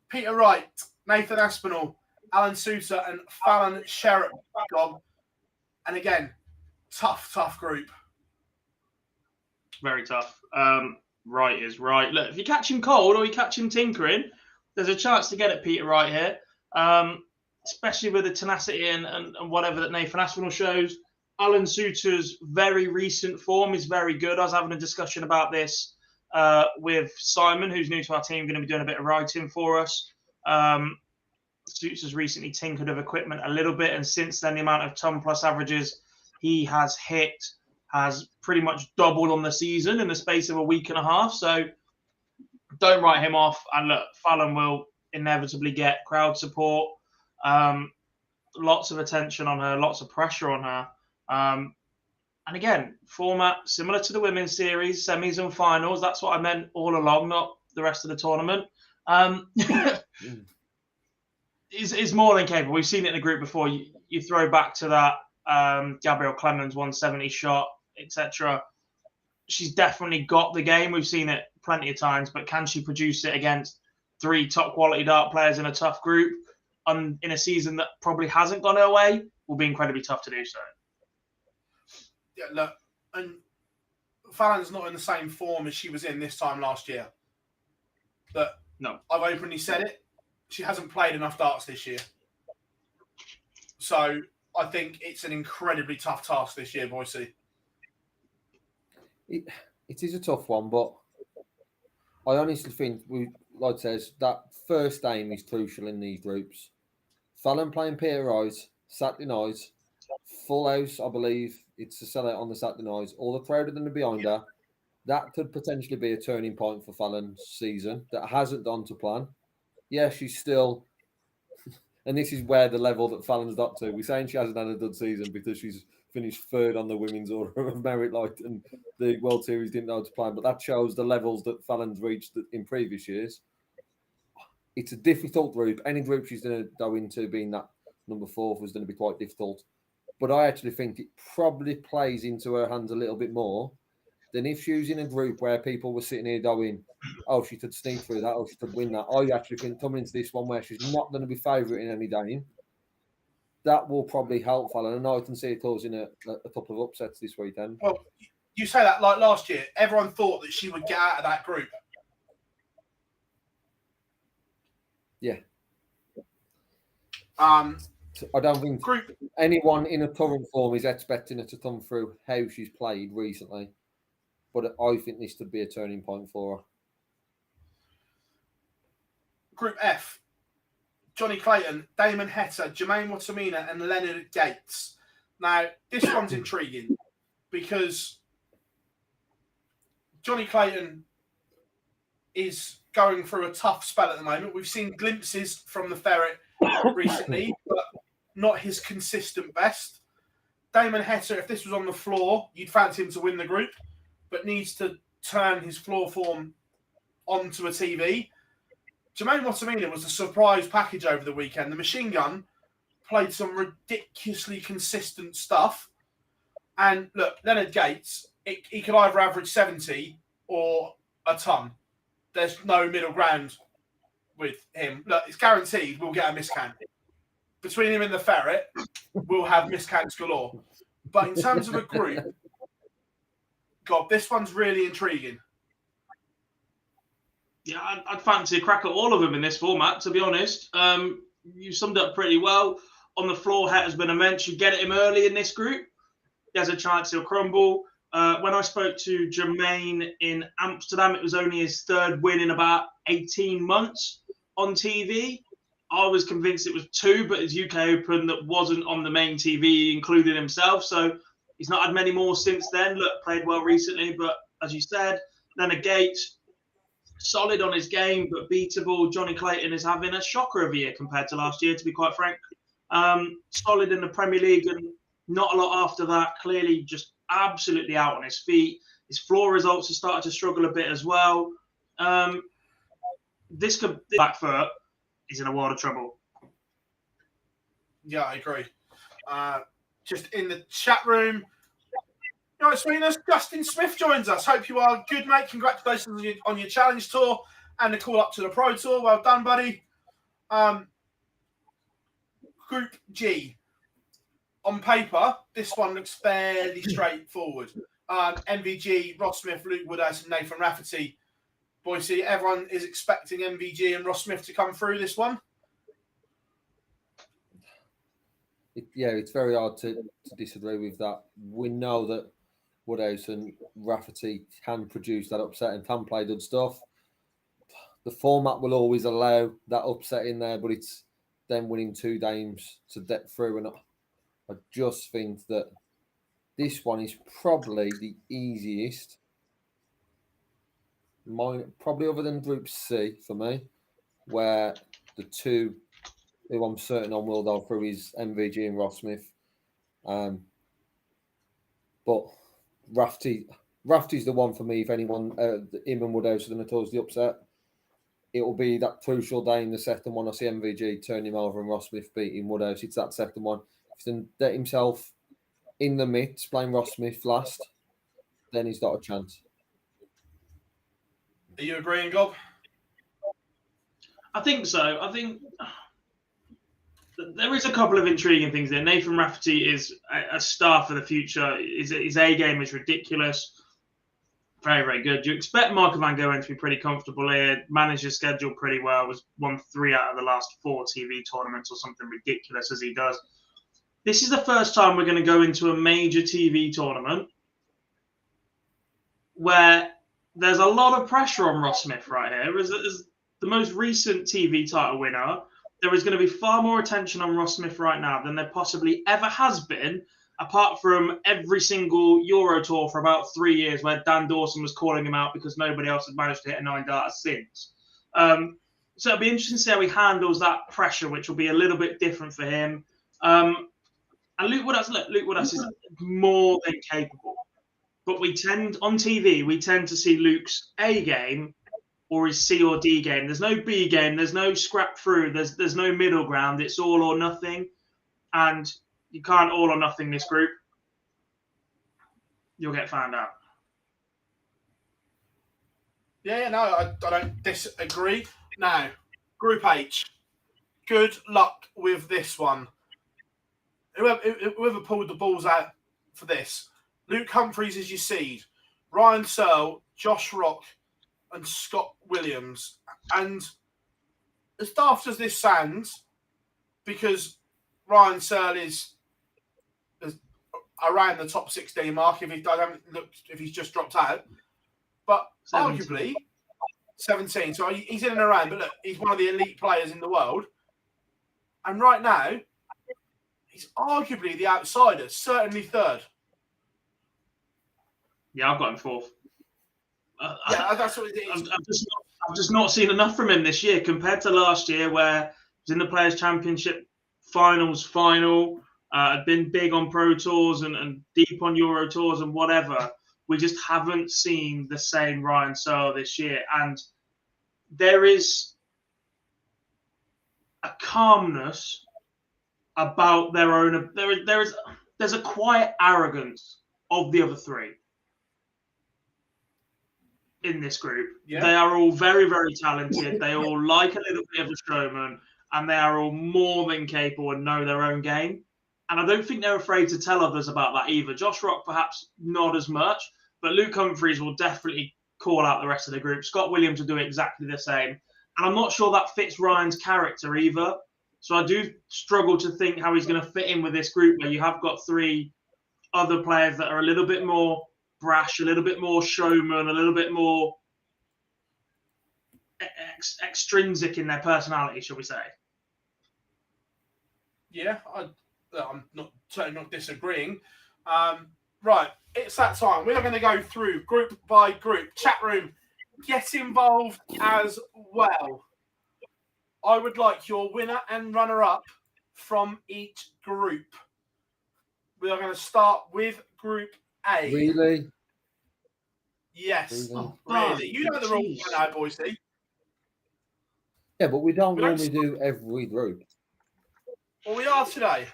Peter Wright, Nathan Aspinall, Alan Souter, and Fallon Sherritt. And again, tough group. Very tough. Right is right. Look, if you catch him cold or you catch him tinkering, there's a chance to get at Peter Wright here. Especially with the tenacity and whatever that Nathan Aspinall shows. Alan Souter's very recent form is very good. I was having a discussion about this with Simon, who's new to our team, going to be doing a bit of writing for us. Souter's recently tinkered of equipment a little bit, and since then the amount of ton plus averages he has hit has pretty much doubled on the season in the space of a week and a half. So don't write him off. And look, Fallon will inevitably get crowd support. lots of attention on her, lots of pressure on her. And again, format similar to the women's series, semis and finals. That's what I meant all along, not the rest of the tournament. Is more than capable. We've seen it in the group before. You throw back to that Gabrielle Clemens 170 shot, etc. She's definitely got the game. We've seen it plenty of times, but can she produce it against 3 top quality dart players in a tough group in a season that probably hasn't gone her way? Will be incredibly tough to do so. Yeah, look, and Fallon's not in the same form as she was in this time last year. But no, I've openly said it. She hasn't played enough darts this year. So I think it's an incredibly tough task this year, Boise. It is a tough one, but I honestly think, like it says, that first aim is crucial in these groups. Fallon playing Peter Rice, Saturday night, full house, I believe. It's a sellout on the Saturday night. All the crowd are going to be behind her. That could potentially be a turning point for Fallon's season that hasn't gone to plan. Yeah, she's still, and this is where the level that Fallon's got to. We're saying she hasn't had a good season because she's finished third on the women's order of merit, like, and the World Series didn't know to plan. But that shows the levels that Fallon's reached in previous years. It's a difficult group. Any group she's going to go into, being that number 4, was going to be quite difficult. But I actually think it probably plays into her hands a little bit more than if she was in a group where people were sitting here going, oh, she could sneak through that, or she could win that. I actually think coming into this one where she's not going to be favourite in any game, that will probably help Fallon. And I can see it causing a couple of upsets this weekend. Well, you say that like last year, everyone thought that she would get out of that group. Yeah. I don't think anyone in a current form is expecting her to come through how she's played recently. But I think this could be a turning point for her. Group F, Johnny Clayton, Damon Heta, Jermaine Watamina, and Leonard Gates. Now, this one's intriguing because Johnny Clayton is going through a tough spell at the moment. We've seen glimpses from the Ferret recently, but not his consistent best. Damon Heta, if this was on the floor, you'd fancy him to win the group, but needs to turn his floor form onto a TV. Jermaine Watamina was a surprise package over the weekend. The machine gun played some ridiculously consistent stuff. And look, Leonard Gates, he could either average 70 or a ton. There's no middle ground with him. Look, it's guaranteed we'll get a miscount. Between him and the Ferret, we'll have miscounts galore. But in terms of a group, God, this one's really intriguing. Yeah, I'd fancy a crack at all of them in this format, to be honest. You summed it up pretty well. On the floor, Heta's been immense. You get him early in this group, he has a chance he'll crumble. When I spoke to Jermaine in Amsterdam, it was only his 3rd win in about 18 months on TV. I was convinced it was 2, but his UK Open that wasn't on the main TV included himself. So he's not had many more since then. Look, played well recently, but as you said, Leonard Gates, solid on his game, but beatable. Johnny Clayton is having a shocker of a year compared to last year, to be quite frank. Solid in the Premier League and not a lot after that. Clearly just absolutely out on his feet. His floor results have started to struggle a bit as well. This could be back foot. He's in a world of trouble. Yeah, I agree. Just in the chat room, you know, sweetness, Justin Smith joins us. Hope you are good, mate. Congratulations on your challenge tour and the call up to the Pro Tour. Well done, buddy. Group G. On paper, this one looks fairly straightforward. MVG, Ross Smith, Luke Woodhouse, and Nathan Rafferty. Boise, everyone is expecting MVG and Ross Smith to come through this one. It's very hard to disagree with that. We know that Woodhouse and Rafferty can produce that upset and can play good stuff. The format will always allow that upset in there, but it's them winning 2 games to get through. And I just think that this one is probably the easiest. Probably other than Group C for me, where the 2 who I'm certain on will go through his MVG and Ross Smith. But Rafty's the one for me. If anyone, him and Woodhouse are going to cause the upset, it will be that crucial day in the second one. I see MVG turn him over and Ross Smith beating Woodhouse. It's that second one. If he can get himself in the mix, playing Ross Smith last, then he's got a chance. Are you agreeing, Gob? I think so. I think there is a couple of intriguing things there. Nathan Rafferty is a star for the future. His A game is ridiculous. Very, very good. You expect Marco Van Goen to be pretty comfortable here, manage his schedule pretty well, was won 3 out of the last 4 TV tournaments or something ridiculous as he does. This is the first time we're going to go into a major TV tournament where there's a lot of pressure on Ross Smith right here. As the most recent TV title winner, there is going to be far more attention on Ross Smith right now than there possibly ever has been, apart from every single Euro Tour for about 3 years where Dan Dawson was calling him out because nobody else had managed to hit a 9 darter since. So it'll be interesting to see how he handles that pressure, which will be a little bit different for him. And Luke Woodhouse is more than capable. But on TV, we tend to see Luke's A game or his C or D game. There's no B game. There's no scrap through. There's no middle ground. It's all or nothing. And you can't all or nothing this group. You'll get found out. Yeah, no, I don't disagree. Now, Group H. Good luck with this one. Whoever pulled the balls out for this. Luke Humphries is your seed. Ryan Searle, Josh Rock, and Scott Williams. And as daft as this sounds, because Ryan Searle is around the top 16 mark if he's just dropped out. But 17. Arguably, 17. So he's in and around. But look, he's one of the elite players in the world. And right now, he's arguably the outsider, certainly third. Yeah, I've got him fourth. Yeah, that's what it is. I've just not seen enough from him this year compared to last year where he was in the Players' Championship final, had been big on Pro Tours and deep on Euro Tours and whatever. We just haven't seen the same Ryan Searle this year. And there is a calmness about their own. There's a quiet arrogance of the other three in this group. Yeah. They are all very, very talented. They all like a little bit of a showman, and they are all more than capable and know their own game. And I don't think they're afraid to tell others about that either. Josh Rock, perhaps not as much, but Luke Humphries will definitely call out the rest of the group. Scott Williams will do exactly the same. And I'm not sure that fits Ryan's character either. So I do struggle to think how he's going to fit in with this group where you have got 3 other players that are a little bit more brash, a little bit more showman, a little bit more extrinsic in their personality, shall we say? Yeah, I'm certainly not disagreeing. Right, it's that time. We're going to go through group by group. Chat room, get involved as well. I would like your winner and runner-up from each group. We are going to start with Group A. Really? Yes. Oh, really? You know the rules now, Boise. Yeah, but we don't normally do every group. Well, we are today.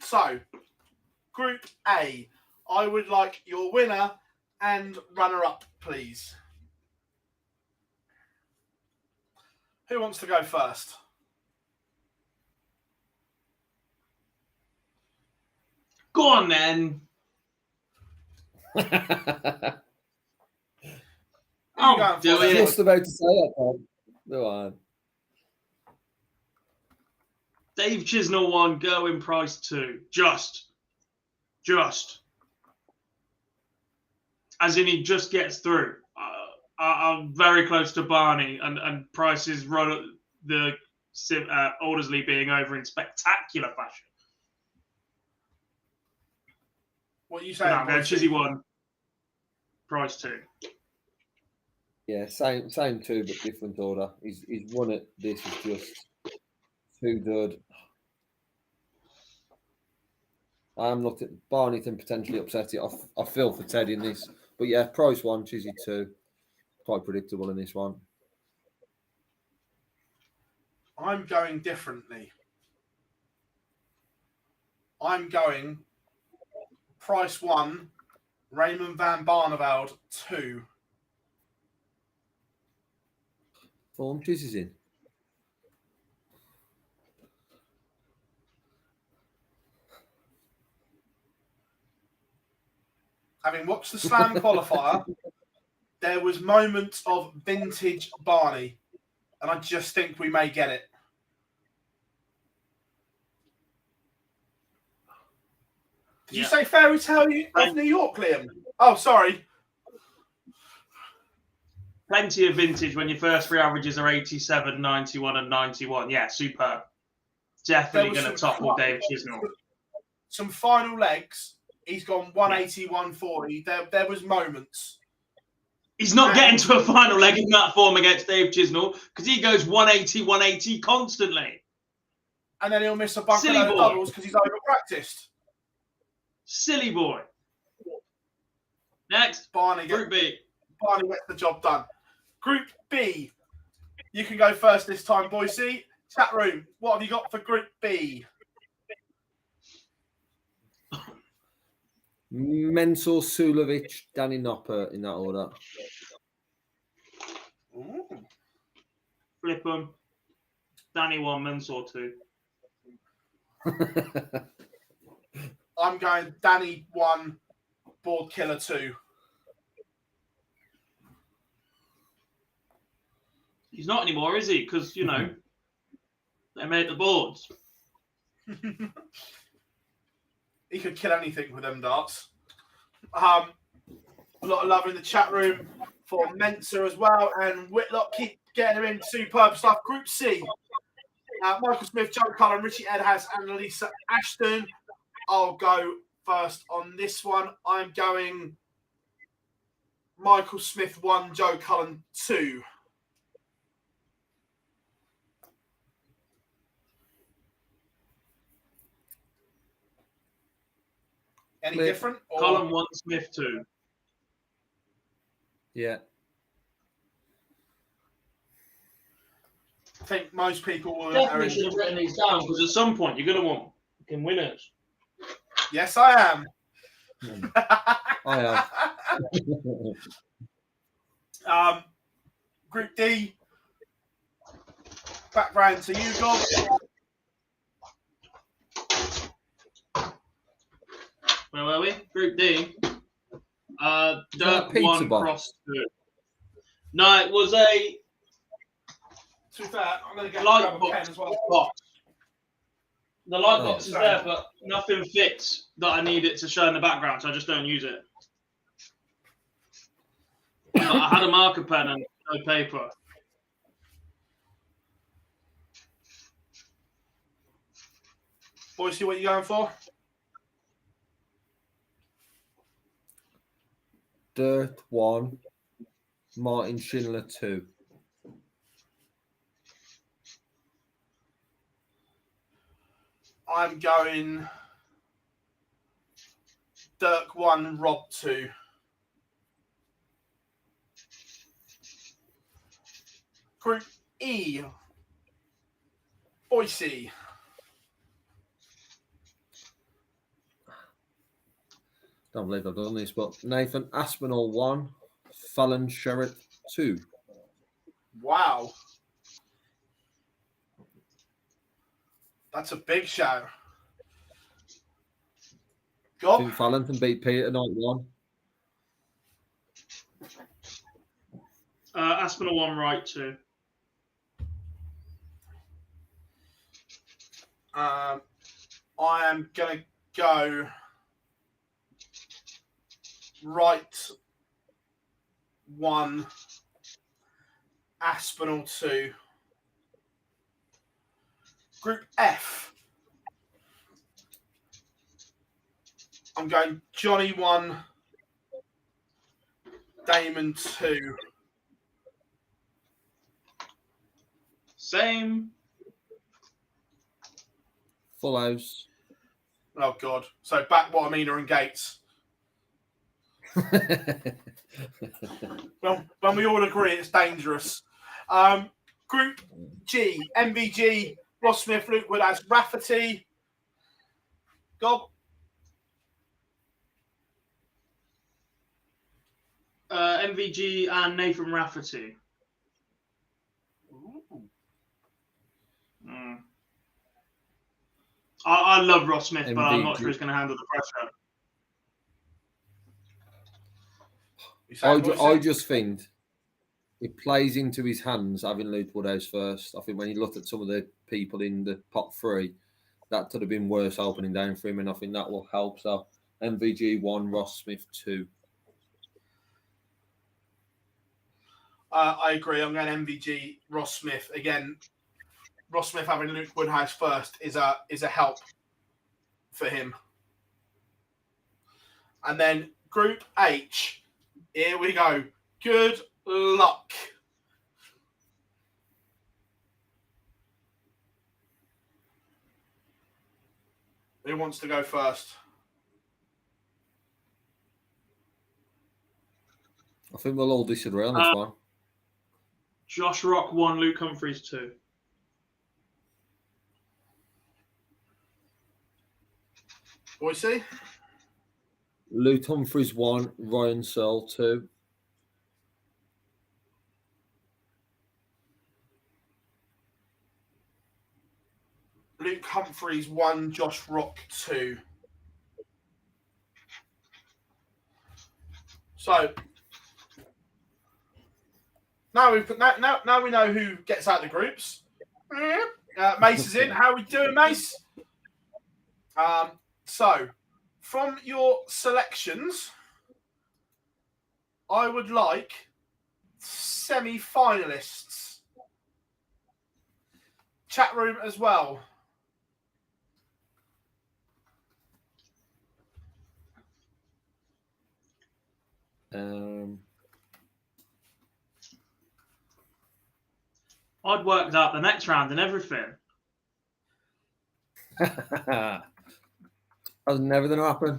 So, Group A. I would like your winner and runner-up, please. Who wants to go first? Go on, then. I'll do it. I was just about to say that, Tom. Go on. Dave Chisnell 1, Gerwin Price 2. Just. As in he just gets through. I'm very close to Barney and Price's run at the Aldersley being over in spectacular fashion. What are you saying? No, Chizzy 1, Price 2. Yeah, same two, but different order. He's won it. This is just too good. I'm looking at Barney can potentially upset it. I feel for Ted in this. But yeah, price 1, Chizzy 2. Quite predictable in this one. I'm going differently. I'm going price 1, Raymond van Barneveld 2. Form Chizzy's in. Having watched the Slam qualifier, there was moments of vintage Barney, and I just think we may get it. Did you say Fairy Tale of New York, Liam? Oh, sorry. Plenty of vintage when your first 3 averages are 87, 91, and 91. Yeah, superb. Definitely going to topple Dave Chisnell. Some final legs. He's gone 180, 140. There was moments. He's not getting to a final leg in that form against Dave Chisnell because he goes 180, 180 constantly. And then he'll miss a bucket of doubles because he's over-practiced. Silly boy. Next, Group B. Barney gets the job done. Group B. You can go first this time, Boise. Chat room, what have you got for Group B? Mensur Sulovic, Danny Nopper in that order. Ooh. Flip them. Danny 1, Mensur 2. I'm going Danny 1, Board Killer 2. He's not anymore, is he? Because, you know, they made the boards. He could kill anything with them darts. A lot of love in the chat room for Mensa as well. And Whitlock, keep getting him in. Superb stuff. Group C. Michael Smith, Joe Cullen, Richie Edhas, and Lisa Ashton. I'll go first on this one. I'm going Michael Smith 1, Joe Cullen 2. Any different? Or... Cullen 1, Smith 2. Yeah. I think most people will. Definitely should have written these down because at some point you're going to want fucking winners. Yes, I am. I am. Group D. Back round to you, Gob. Where were we? Group D. Dirt 1, Cross 2. No, it was a... To be fair, I'm going to get light a pen as well. Box. The light box is there, but nothing fits that I need it to show in the background, so I just don't use it. But I had a marker pen and no paper. Boys, see what you're going for? Dirt 1, Martin Schindler 2. I'm going Dirk 1, Rob 2. Group E, Boise. Don't believe I've done this, but Nathan Aspinall 1, Fallon Sherritt 2. Wow. That's a big shout. Go. I think Fallon can beat Peter night 1. Aspinall 1, right 2. I am going to go right 1, Aspinall 2. Group F. I'm going Johnny 1, Damon 2. Same. Full house. Oh, God. So back Watamina and Gates. Well, when we all agree it's dangerous. Group G, MVG, Ross Smith, Luke Woodhouse, Rafferty. Gob. MVG and Nathan Rafferty. I love Ross Smith, MVG. but I'm not sure he's going to handle the pressure. I just think it plays into his hands having Luke Woodhouse first. I think when you look at some of the people in the top 3, that could have been worse opening down for him, and I think that will help. So MVG 1, Ross Smith 2. I agree. I'm going MVG, Ross Smith. Again, Ross Smith having Luke Woodhouse first is a help for him. And then Group H. Here we go. Good luck. Who wants to go first? I think we'll all disagree on this one. Josh Rock 1, Luke Humphries 2. Boise? Luke Humphries 1, Ryan Searle 2. Luke Humphries 1, Josh Rock 2. So now we know who gets out the groups. Mace is in. How are we doing, Mace? So from your selections, I would like semi-finalists. Chat room as well. I'd worked out the next round and everything. That was never going to happen.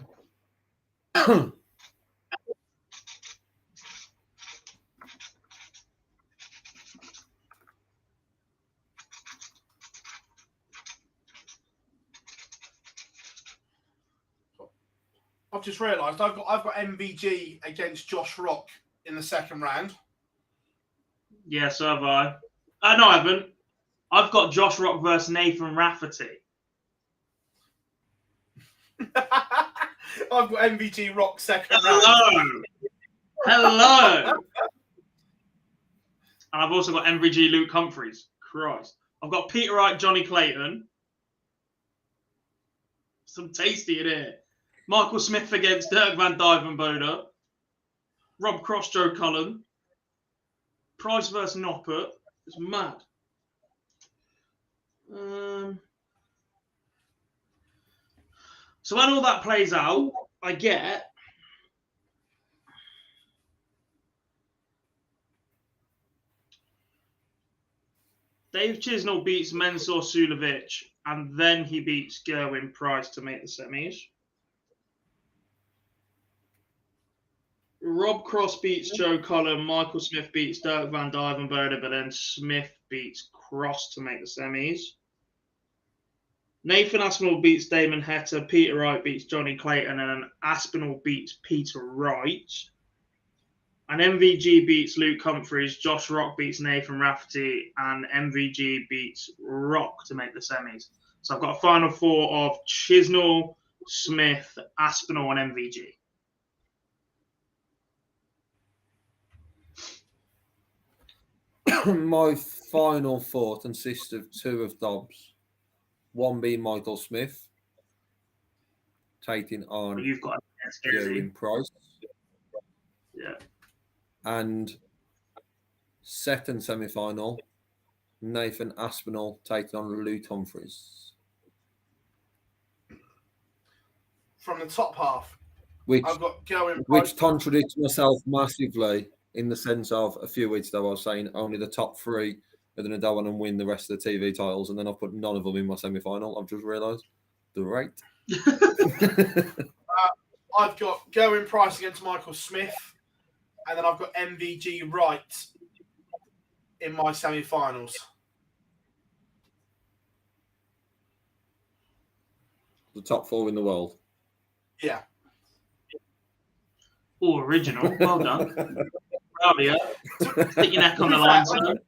I've just realised I've got MVG against Josh Rock in the second round. Yeah, so have I. No, I haven't. I've got Josh Rock versus Nathan Rafferty. I've got MVG Rock second round. Hello. And I've also got MVG Luke Humphries. Christ. I've got Peter Wright, Johnny Clayton. Some tasty in here. Michael Smith against Dirk van Dijvenbode. Rob Cross, Joe Cullen. Price versus Noppert. It's mad. So when all that plays out, I get Dave Chisnall beats Mensur Suljovic, and then he beats Gerwin Price to make the semis. Rob Cross beats Joe Cullen, Michael Smith beats Dirk van Dijvenbode, but then Smith beats Cross to make the semis. Nathan Aspinall beats Damon Hetta, Peter Wright beats Johnny Clayton, and then Aspinall beats Peter Wright. And MVG beats Luke Humphries, Josh Rock beats Nathan Rafferty, and MVG beats Rock to make the semis. So I've got a final 4 of Chisnall, Smith, Aspinall, and MVG. My final 4 consists of 2 of Dobbs. 1 being Michael Smith, taking on You've got Gerwin Price. Yeah. And second semi-final, Nathan Aspinall taking on Luke Humphries. From the top half, Which I've got Gerwin Price. Which contradicts myself massively in the sense of a few weeks ago I was saying only the top 3 and then I go on and win the rest of the TV titles, and then I've put none of them in my semi-final. I've just realised the rate. I've got Gerwyn Price against Michael Smith, and then I've got MVG Wright in my semi-finals. The top 4 in the world. Yeah. Oh, original. Well done. Proud of you. Stick your neck on the line, son.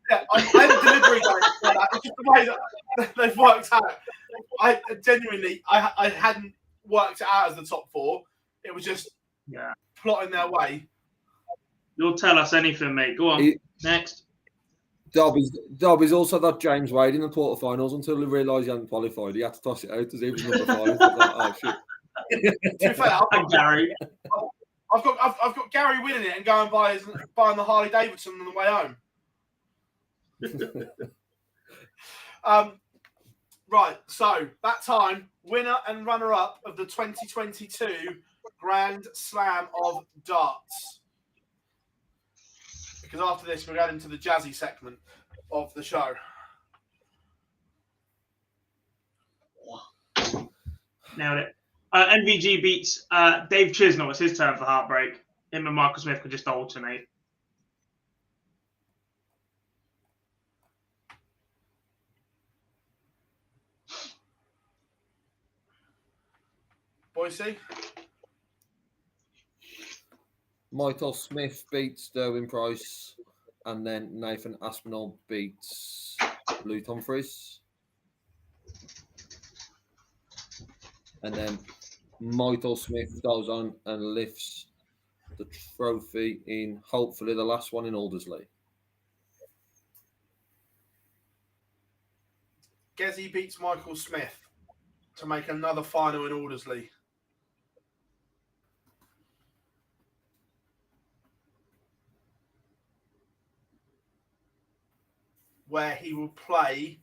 Yeah, I had a delivery going for that. It's just the way that they've worked out. I genuinely, I hadn't worked it out as the top 4. It was just plotting their way. You'll tell us anything, mate. Go on. Next. Derby's also got James Wade in the quarterfinals until he realised he hadn't qualified. He had to toss it out as he was number 5. I was like, oh shit. To be fair, Gary. I've got Gary winning it and going buying the Harley Davidson on the way home. Right, so that time, winner and runner-up of the 2022 Grand Slam of Darts. Because after this, we're going into the jazzy segment of the show. Nailed it. MVG beats Dave Chisnell. It's his turn for heartbreak. Him and Michael Smith could just alternate. Boise? Michael Smith beats Derwyn Price, and then Nathan Aspinall beats Luke Humphries. And then Michael Smith goes on and lifts the trophy in, hopefully, the last one in Aldersley. Gezi beats Michael Smith to make another final in Aldersley. Where he will play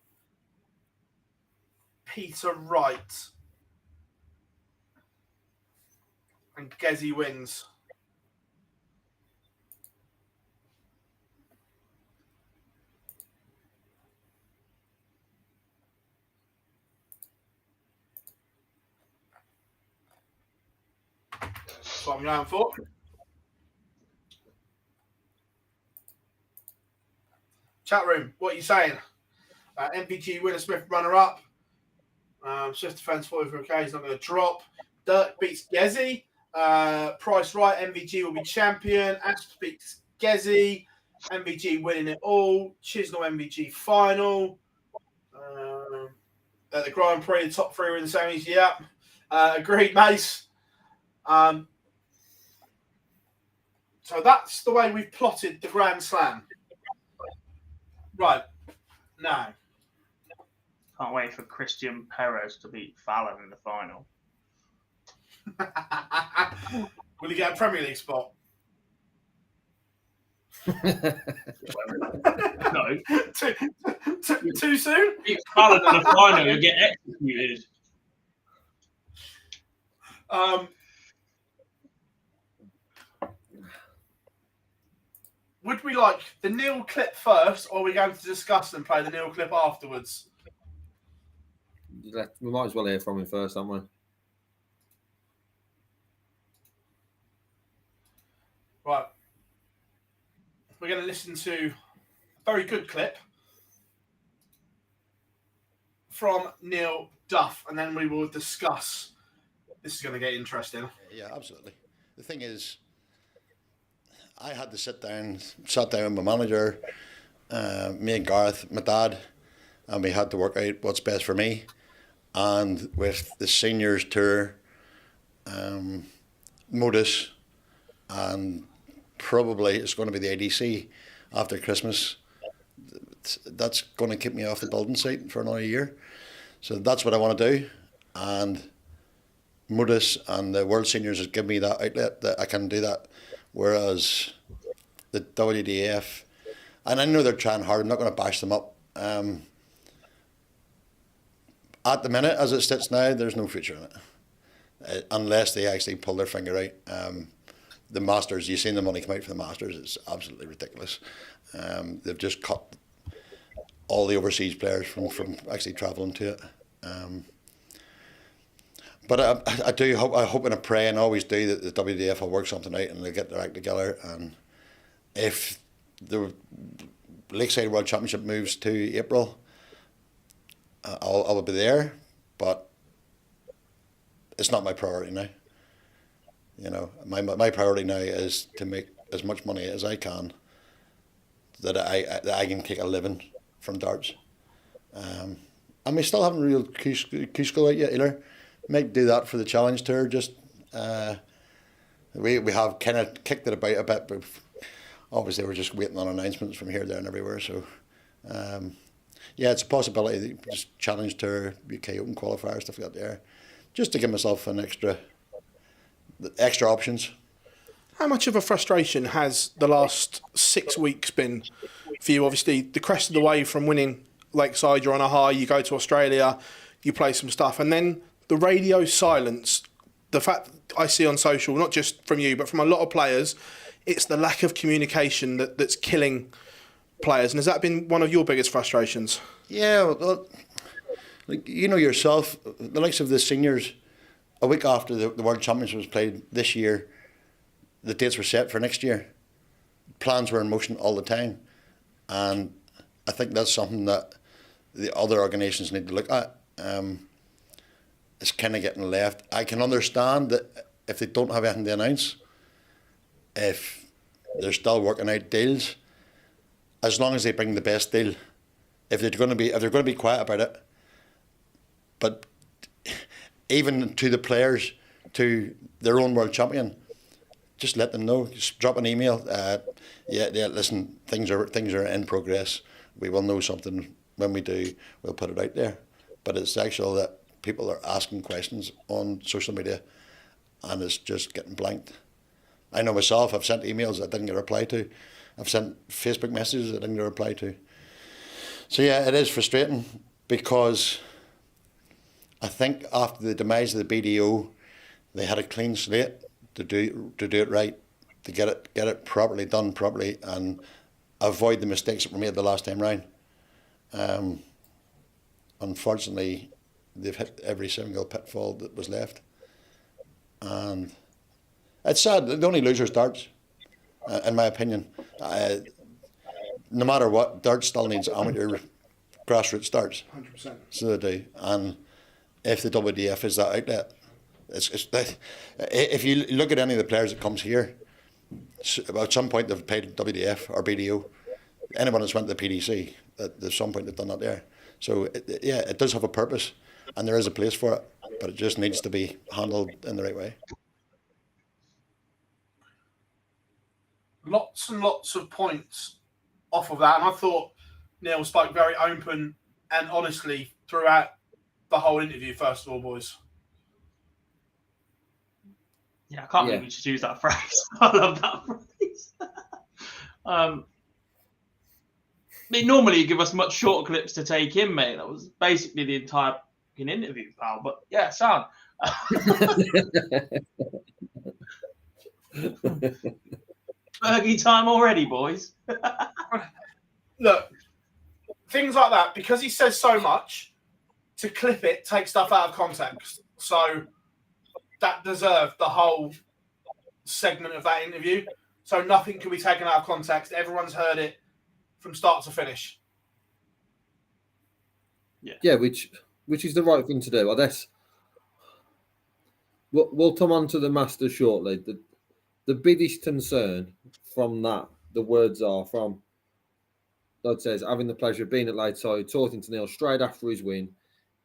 Peter Wright. And Gezi wins. That's what I'm going for. Chat room, what are you saying? MVG winner, Smith runner-up. Swift defence 44k, he's not going to drop. Dirk beats Gezi. Price Wright, MVG will be champion. Asp beats Gezi. MVG winning it all. Chisnell MVG final. The Grand Prix, the top 3 are in the semis. Yeah. Agreed, Mace. So that's the way we've plotted the Grand Slam. Right. Now. Can't wait for Christian Perez to beat Fallon in the final. Will he get a Premier League spot? No. Too soon? Beat Fallon in the final, you'll get executed. Would we like the Neil clip first, or are we going to discuss and play the Neil clip afterwards? We might as well hear from him first, haven't we? Right. We're going to listen to a very good clip from Neil Duff, and then we will discuss. This is going to get interesting. Yeah, absolutely. The thing is, I had to sat down with my manager, me and Gareth, my dad, and we had to work out what's best for me. And with the seniors tour, Modus, and probably it's going to be the ADC after Christmas. That's going to keep me off the building site for another year. So that's what I want to do. And Modus and the World Seniors has given me that outlet that I can do that. Whereas the WDF, and I know they're trying hard, I'm not going to bash them up. At the minute, as it sits now, there's no future in it. Unless they actually pull their finger out. The Masters, you've seen the money come out for the Masters, it's absolutely ridiculous. They've just cut all the overseas players from actually travelling to it. But I do hope, I hope and I pray and always do that the WDF will work something out and they'll get their act together. And if the Lakeside World Championship moves to April, I'll be there, but it's not my priority now. You know, my priority now is to make as much money as I can, that I can take a living from darts. And we still haven't real Cusco out yet either. Might do that for the Challenge Tour. Just we have kind of kicked it about a bit, but obviously we're just waiting on announcements from here, there, and everywhere. So yeah, it's a possibility. Just Challenge Tour, UK Open qualifier, stuff like that there, just to give myself an extra options. How much of a frustration has the last 6 weeks been for you? Obviously, the crest of the wave from winning Lakeside, you're on a high, you go to Australia, you play some stuff, and then the radio silence, the fact I see on social, not just from you, but from a lot of players, it's the lack of communication that's killing players. And has that been one of your biggest frustrations? Yeah, well, like, you know yourself, the likes of the seniors, a week after the World Championship was played this year, the dates were set for next year. Plans were in motion all the time. And I think that's something that the other organisations need to look at. It's kind of getting left. I can understand that if they don't have anything to announce, if they're still working out deals, as long as they bring the best deal. If they're going to be quiet about it, but even to the players, to their own world champion, just let them know. Just drop an email. Yeah. Listen, things are in progress. We will know something when we do. We'll put it out there. But it's actual that people are asking questions on social media, and it's just getting blanked. I know myself. I've sent emails I didn't get a reply to. I've sent Facebook messages I didn't get a reply to. So yeah, it is frustrating because I think after the demise of the BDO, they had a clean slate to do it right, to get it properly done properly, and avoid the mistakes that were made the last time round. Unfortunately, they've hit every single pitfall that was left, and it's sad. The only loser is darts, in my opinion. No matter what, darts still needs amateur grassroots darts. 100%. So they do, and if the WDF is that outlet, if you look at any of the players that comes here, at some point they've played WDF or BDO. Anyone that's went to the PDC, at some point they've done that there. So it does have a purpose, and there is a place for it, but it just needs to be handled in the right way. Lots and lots of points off of that, and I thought Neil spoke very open and honestly throughout the whole interview. First of all, boys. Yeah, I can't believe you just use that phrase. I love that phrase. I mean, normally you give us much shorter clips to take in, mate. That was basically the entire fucking interview, pal. But yeah, sound. Fergie time already, boys. Look, things like that, because he says so much, to clip it, take stuff out of context. So that deserved the whole segment of that interview. So nothing can be taken out of context. Everyone's heard it from start to finish. Yeah, which is the right thing to do. I guess we'll come on to the Masters shortly. The biggest concern from that, the words are from, Lod says, having the pleasure of being at Lakeside, talking to Neil straight after his win.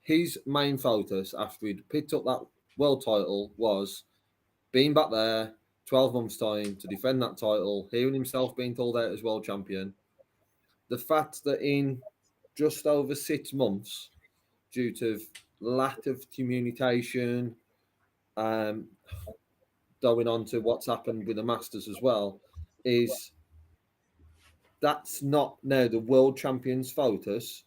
His main focus after he'd picked up that world title was being back there 12 months' time to defend that title, hearing himself being called out as world champion. The fact that in just over 6 months, due to lack of communication, going on to what's happened with the Masters as well, is that's not now the world champion's focus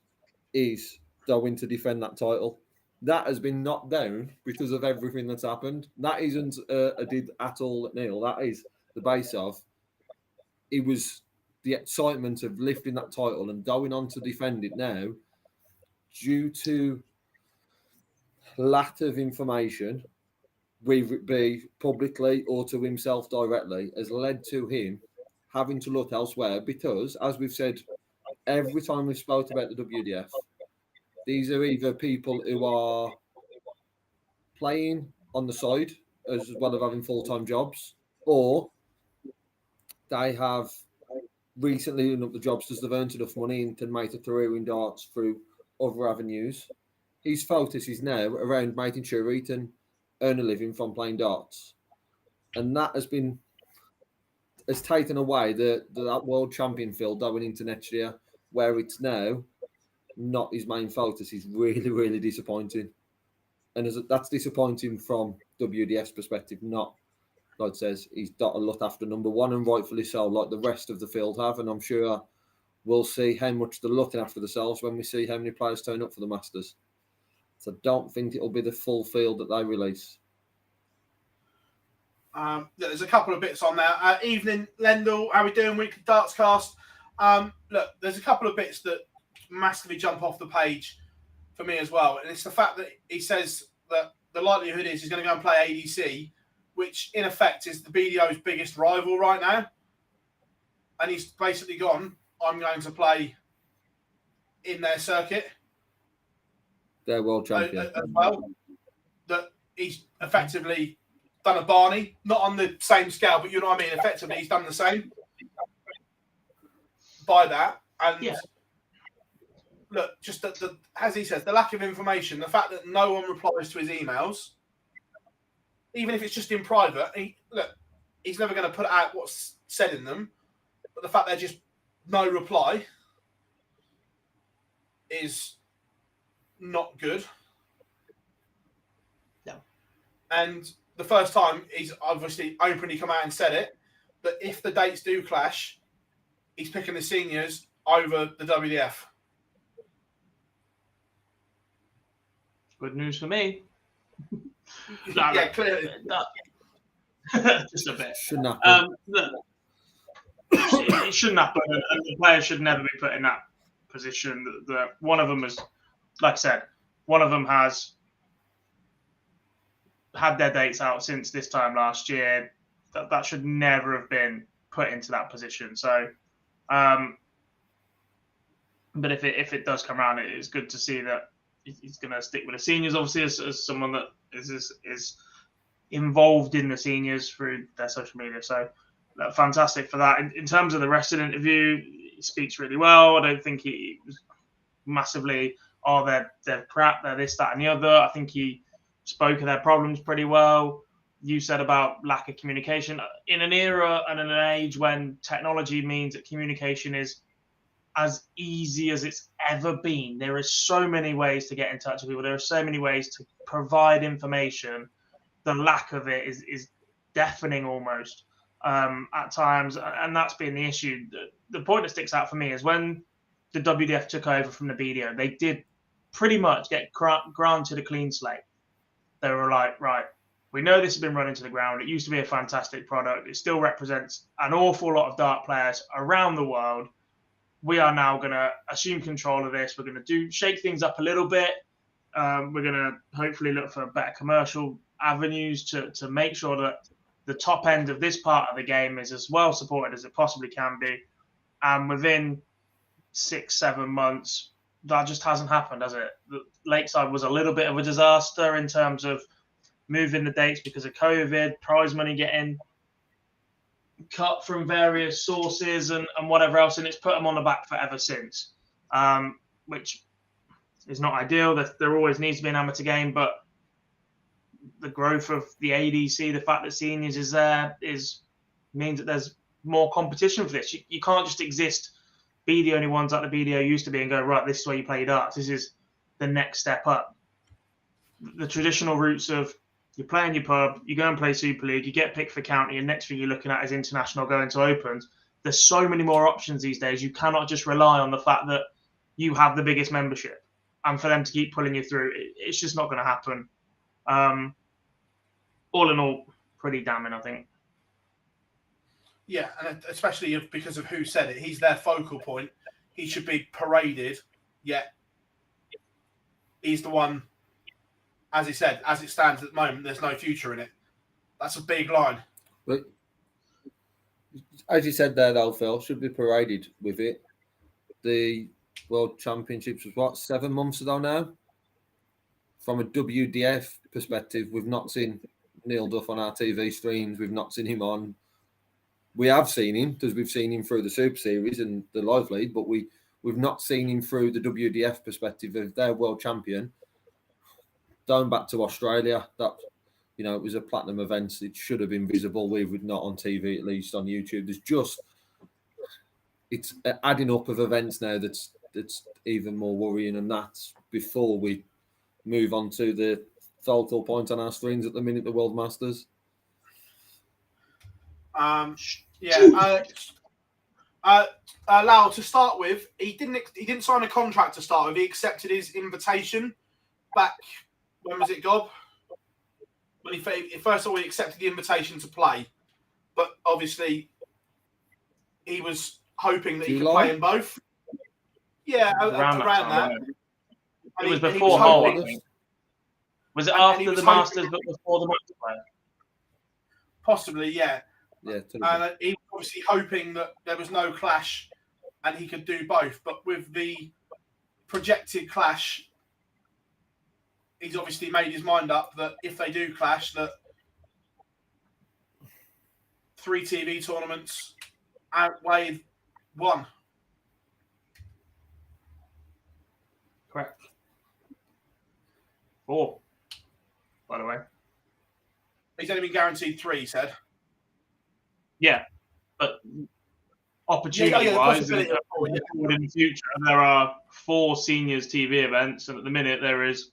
is going to defend that title. That has been knocked down because of everything that's happened. That isn't a did at all, Neil. That is the base of. He was the excitement of lifting that title and going on to defend it now, due to lack of information, whether it be publicly or to himself directly, has led to him having to look elsewhere because, as we've said, every time we've spoke about the WDF, these are either people who are playing on the side as well as having full-time jobs, or they have recently given up the jobs because they've earned enough money and can make a career in darts through other avenues. His focus is now around making sure he can earn a living from playing darts. And that has taken away that world champion Phill going into next year, where it's now not his main focus, is really, really disappointing. And that's disappointing from WDF's perspective, not, like it says, he's got to look after number one, and rightfully so, like the rest of the field have. And I'm sure we'll see how much they're looking after themselves when we see how many players turn up for the Masters. So I don't think it'll be the full field that they release. There's a couple of bits on there. Evening, Lendl. How we doing? Weekly Darts Cast. Look, there's a couple of bits that massively jump off the page for me as well. And it's the fact that he says that the likelihood is he's going to go and play ADC, which in effect is the BDO's biggest rival right now. And he's basically gone, I'm going to play in their circuit. Their world champion. As well. That he's effectively done a Barney, not on the same scale, but you know what I mean? Effectively, he's done the same by that. And yeah. Look, just as he says, the lack of information, the fact that no one replies to his emails, even if it's just in private, he's never going to put out what's said in them. But the fact there's just no reply is not good. No. And the first time he's obviously openly come out and said it, that if the dates do clash, he's picking the seniors over the WDF. Good news for me. Yeah, clearly. Just a bit. Shouldn't happen. It shouldn't happen. And the player should never be put in that position. That one of them is, like I said, one of them has had their dates out since this time last year. That should never have been put into that position. So, but if it does come around, it is good to see that he's going to stick with the seniors, obviously, as someone that is involved in the seniors through their social media. So fantastic for that. In terms of the rest of the interview, he speaks really well. I don't think he was massively, they're crap, they're this, that, and the other. I think he spoke of their problems pretty well. You said about lack of communication. In an era and in an age when technology means that communication is as easy as it's ever been, there are so many ways to get in touch with people. There are so many ways to provide information. The lack of it is deafening almost at times, and that's been the issue. The point that sticks out for me is when the WDF took over from the BDO, they did pretty much get granted a clean slate. They were like, right, we know this has been run into the ground. It used to be a fantastic product. It still represents an awful lot of dart players around the world. We are now going to assume control of this. We're going to shake things up a little bit. We're going to hopefully look for better commercial avenues to make sure that the top end of this part of the game is as well supported as it possibly can be. And within 6-7 months, that just hasn't happened, has it? Lakeside was a little bit of a disaster in terms of moving the dates because of COVID, prize money getting cut from various sources and whatever else, and it's put them on the back foot ever since, which is not ideal. There always needs to be an amateur game, but the growth of the ADC, the fact that seniors is there, means that there's more competition for this. You can't just exist, be the only ones like the BDO used to be and go, right, this is where you play darts. This is the next step up. The traditional routes of you play in your pub, you go and play Super League, you get picked for county, and next thing you're looking at is international going to opens. There's so many more options these days. You cannot just rely on the fact that you have the biggest membership and for them to keep pulling you through. It's just not going to happen. All in all, pretty damning, I think. Yeah, and especially because of who said it. He's their focal point. He should be paraded, yet he's the one, as he said, as it stands at the moment, there's no future in it. That's a big line. But as you said there, though, Phil, should be paraded with it. The World Championships was what, 7 months ago now? From a WDF perspective, we've not seen Neil Duff on our TV streams. We've not seen him on. We have seen him because we've seen him through the Super Series and the Live League, but we've not seen him through the WDF perspective of their world champion. Going back to Australia, that it was a platinum event. It should have been visible. We would not on TV, at least on YouTube. It's adding up of events now that's even more worrying, and that's before we move on to the focal point on our screens at the minute, the World Masters. Lau, to start with, he didn't sign a contract to start with. He accepted his invitation back. When was it, Gob? When first of all, he accepted the invitation to play, but obviously he was hoping that he could play in both. Yeah, around that. It was before Hull, I think. Was it after the Masters, but before the Masters play? Possibly, yeah. Yeah, and he was obviously hoping that there was no clash and he could do both. But with the projected clash, he's obviously made his mind up that if they do clash, that 3 TV tournaments outweigh 1. Correct. 4, by the way. He's only been guaranteed 3, he said. Yeah, but opportunity-wise, in the future, there are 4 seniors TV events, and at the minute there is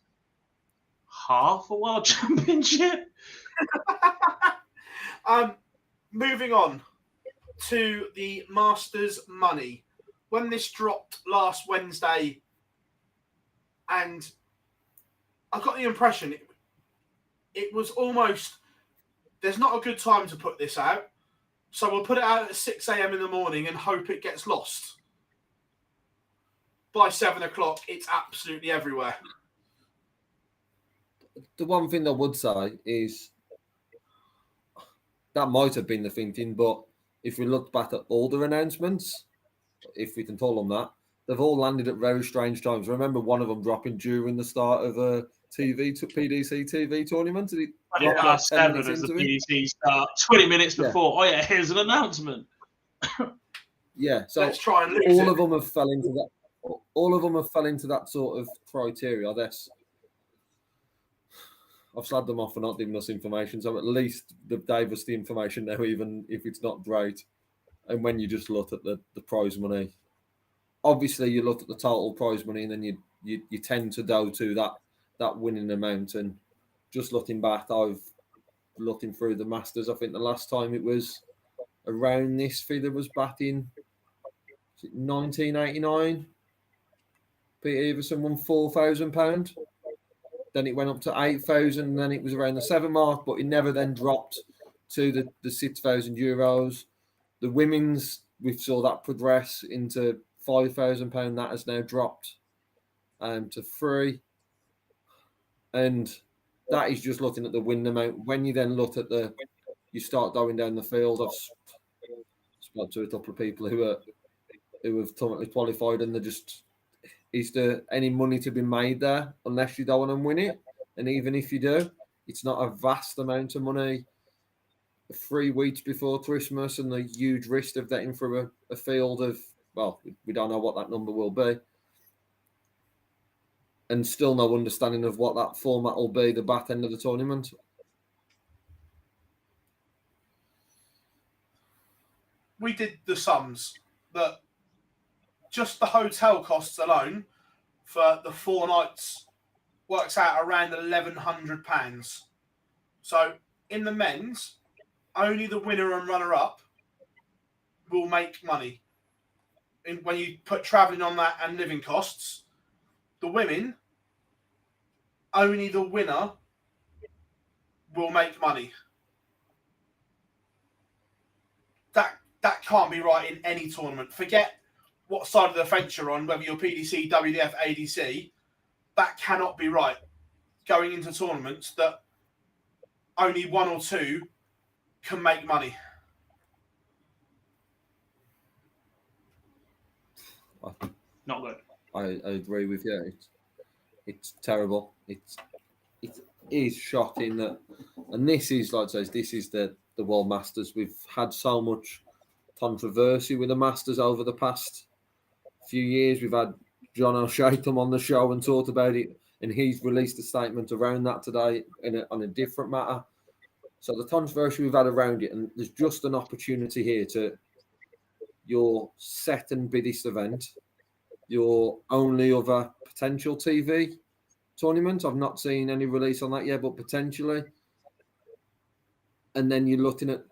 half a world championship. Moving on to the Masters money. When this dropped last Wednesday, and I got the impression it was almost, there's not a good time to put this out, so we'll put it out at 6 a.m. in the morning and hope it gets lost. By 7 o'clock, it's absolutely everywhere. The one thing I would say is that might have been the thinking, but if we look back at all the announcements, if we can call them that, they've all landed at very strange times. I remember one of them dropping during the start of a PDC TV tournament. Past 7 as the PDC start, 20 minutes before. Yeah. Oh yeah, here's an announcement. Yeah, so let's try and all of them have fell into that. All of them have fell into that sort of criteria. I've slagged them off for not giving us information, so at least they've gave us the information now, even if it's not great. And when you just look at the prize money, obviously you look at the total prize money, and then you tend to go to that winning amount. And just looking back, looking through the Masters, I think the last time it was around this figure was back in 1989. Pete Everson won £4,000. Then it went up to 8,000, and then it was around the 7 mark, but it never then dropped to the 6,000 euros. The women's, we saw that progress into £5,000. That has now dropped to 3. And that is just looking at the win amount. When you then look at you start going down the field. I've spoken to a couple of people who have currently qualified, and they're just, is there any money to be made there unless you go on and win it? And even if you do, it's not a vast amount of money 3 weeks before Christmas, and the huge risk of getting through a field of, well, we don't know what that number will be. And still no understanding of what that format will be the back end of the tournament. We did the sums that just the hotel costs alone for the 4 nights works out around £1,100. So in the men's, only the winner and runner-up will make money. And when you put travelling on that and living costs, the women, only the winner will make money. that can't be right in any tournament. Forget what side of the fence you're on, whether you're PDC, WDF, ADC. That cannot be right. Going into tournaments that only one or two can make money. Not good. I agree with you. It's terrible. It is shocking that, and this is, like I say, this is the World Masters. We've had so much controversy with the Masters over the past few years. We've had John O'Shaitum on the show and talked about it, and he's released a statement around that today on a different matter. So the controversy we've had around it, and there's just an opportunity here to your second biggest event, your only other potential TV tournament. I've not seen any release on that yet, but potentially. And then you're looking at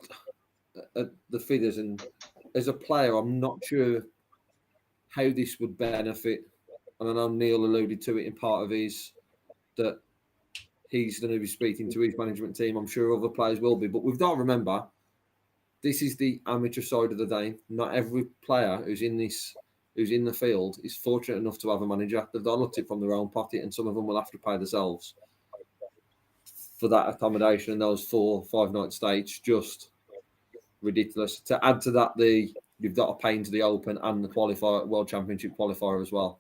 the figures, and as a player, I'm not sure how this would benefit. And I know Neil alluded to it in part of his, that he's going to be speaking to his management team. I'm sure other players will be, but we've got to remember, this is the amateur side of the game. Not every player who's in the field is fortunate enough to have a manager. They've got to look at it from their own pocket, and some of them will have to pay themselves for that accommodation and those 4 or 5 night stays. Just ridiculous. To add to that, you've got to pay into the Open and the qualifier, World Championship qualifier as well.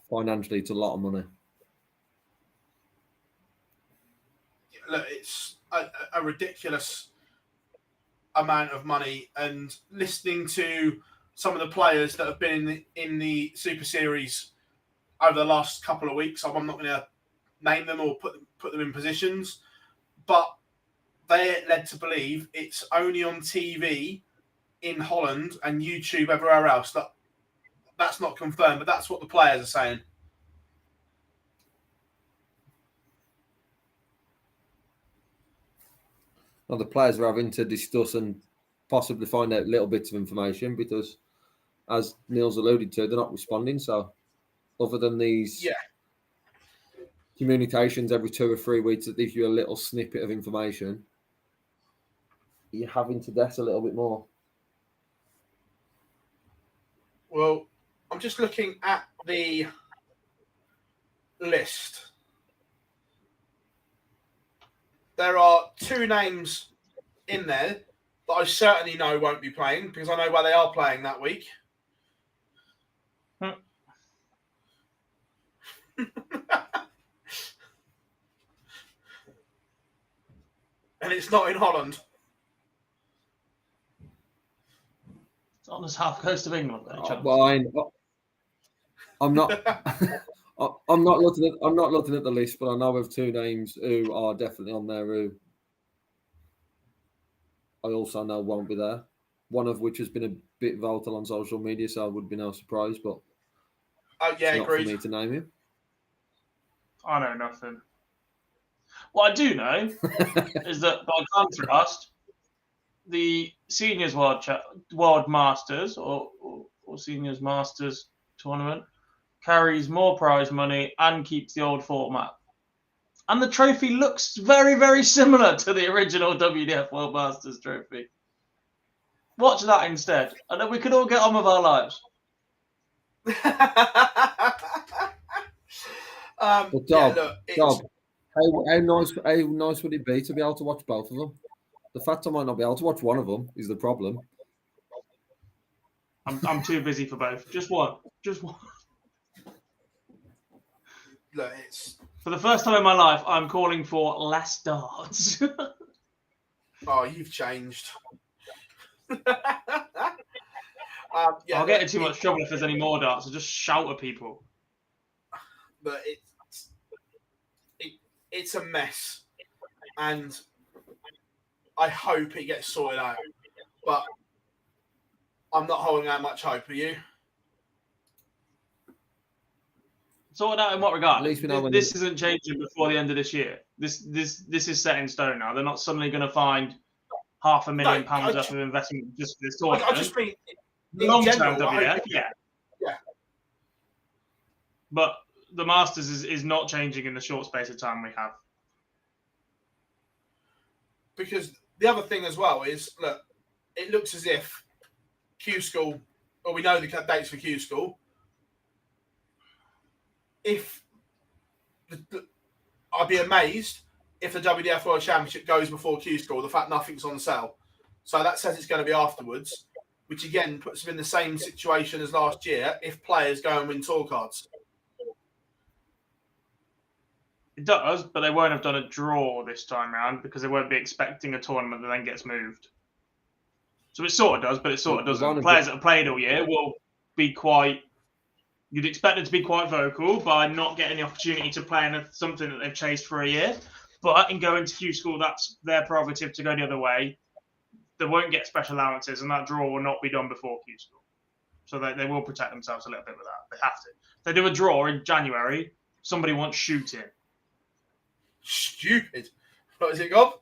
Financially, it's a lot of money. Look, it's a ridiculous amount of money, and listening to some of the players that have been in the Super Series over the last couple of weeks, I'm not going to name them or put them in positions, but they're led to believe it's only on TV in Holland and YouTube everywhere else. That's not confirmed, but that's what the players are saying. Well, the players are having to discuss and possibly find out little bits of information because, as Neil's alluded to, they're not responding. So, other than these communications every 2 or 3 weeks that give you a little snippet of information, you're having to guess a little bit more. Well, I'm just looking at the list. There are 2 names in there that I certainly know won't be playing because I know where they are playing that week. And it's not in Holland. It's on the south coast of England. Well, I'm not. I'm not looking at the list, but I know of 2 names who are definitely on there who I also know won't be there. One of which has been a bit vocal on social media, so I would be no surprise. But it's not for me to name him. I know nothing. What I do know is that by contrast, the Seniors World Masters or Seniors Masters tournament carries more prize money and keeps the old format. And the trophy looks very, very similar to the original WDF World Masters trophy. Watch that instead, and then we can all get on with our lives. But Dob, how nice would it be to be able to watch both of them? The fact I might not be able to watch one of them is the problem. I'm too busy for both. Just one. Look, it's for the first time in my life, I'm calling for less darts. Oh, you've changed. I'll get in too much trouble if there's any more darts. I'll just shout at people. But it's a mess, and I hope it gets sorted out. But I'm not holding out much hope. Are you? Sorted out in what regard? At least we know this isn't changing before the end of this year. This is set in stone now. They're not suddenly going to find £500,000 worth of investment just for this tournament. I just mean long-term WDF, yeah. But the Masters is not changing in the short space of time we have. Because the other thing as well is, look, it looks as if Q School, well, we know the dates for Q School. If I'd be amazed if the WDF World Championship goes before Q School, the fact nothing's on sale. So that says it's going to be afterwards, which again puts them in the same situation as last year if players go and win tour cards. It does, but they won't have done a draw this time round because they won't be expecting a tournament that then gets moved. So it sort of does, but it sort of doesn't. Players that have played all year will be quite... You'd expect them to be quite vocal by not getting the opportunity to play in something that they've chased for a year. But in going to Q School, that's their prerogative to go the other way. They won't get special allowances, and that draw will not be done before Q School. So they will protect themselves a little bit with that. They have to. If they do a draw in January, somebody wants shooting. Stupid. What is it, Gob?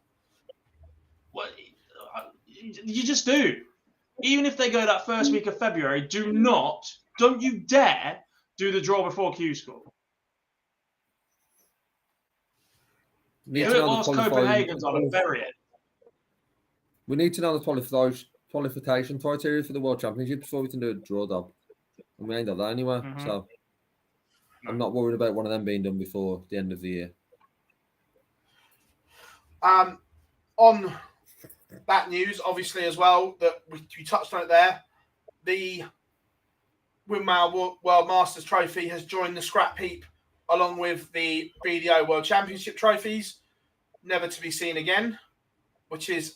Well, you just do. Even if they go that first week of February, don't you dare do the draw before Q School. Do it whilst Copenhagen's on and bury it. We need to know the qualification criteria for the World Championship before we can do a draw, though. And we ain't got that anywhere, so I'm not worried about one of them being done before the end of the year. On that news, obviously, as well, that we touched on it there, the Windmill World Masters Trophy has joined the scrap heap along with the BDO World Championship trophies, never to be seen again, which is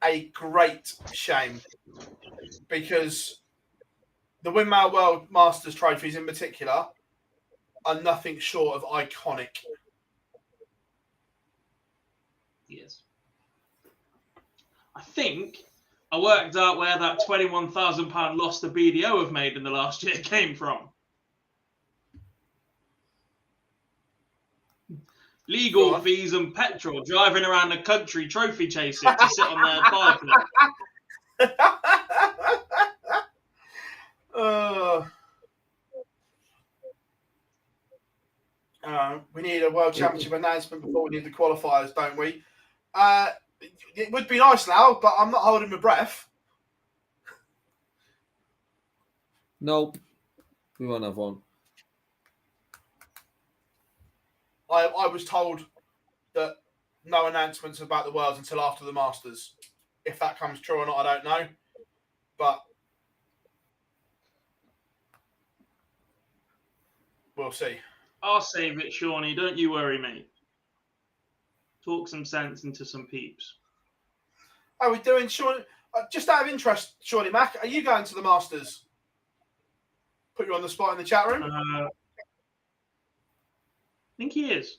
a great shame because the Windmill World Masters trophies in particular are nothing short of iconic. Yes. I think I worked out where that £21,000 loss the BDO have made in the last year came from. Legal fees and petrol, driving around the country trophy chasing to sit on their bike. We need a World Championship announcement before we need the qualifiers, don't we? It would be nice now, but I'm not holding my breath. Nope. We won't have one. I was told that no announcements about the Worlds until after the Masters. If that comes true or not, I don't know. But we'll see. I'll save it, Shawnee. Don't you worry, mate. Talk some sense into some peeps. Are we doing, Shawnee? Just out of interest, Shawnee Mac, are you going to the Masters? Put you on the spot in the chat room. I think he is.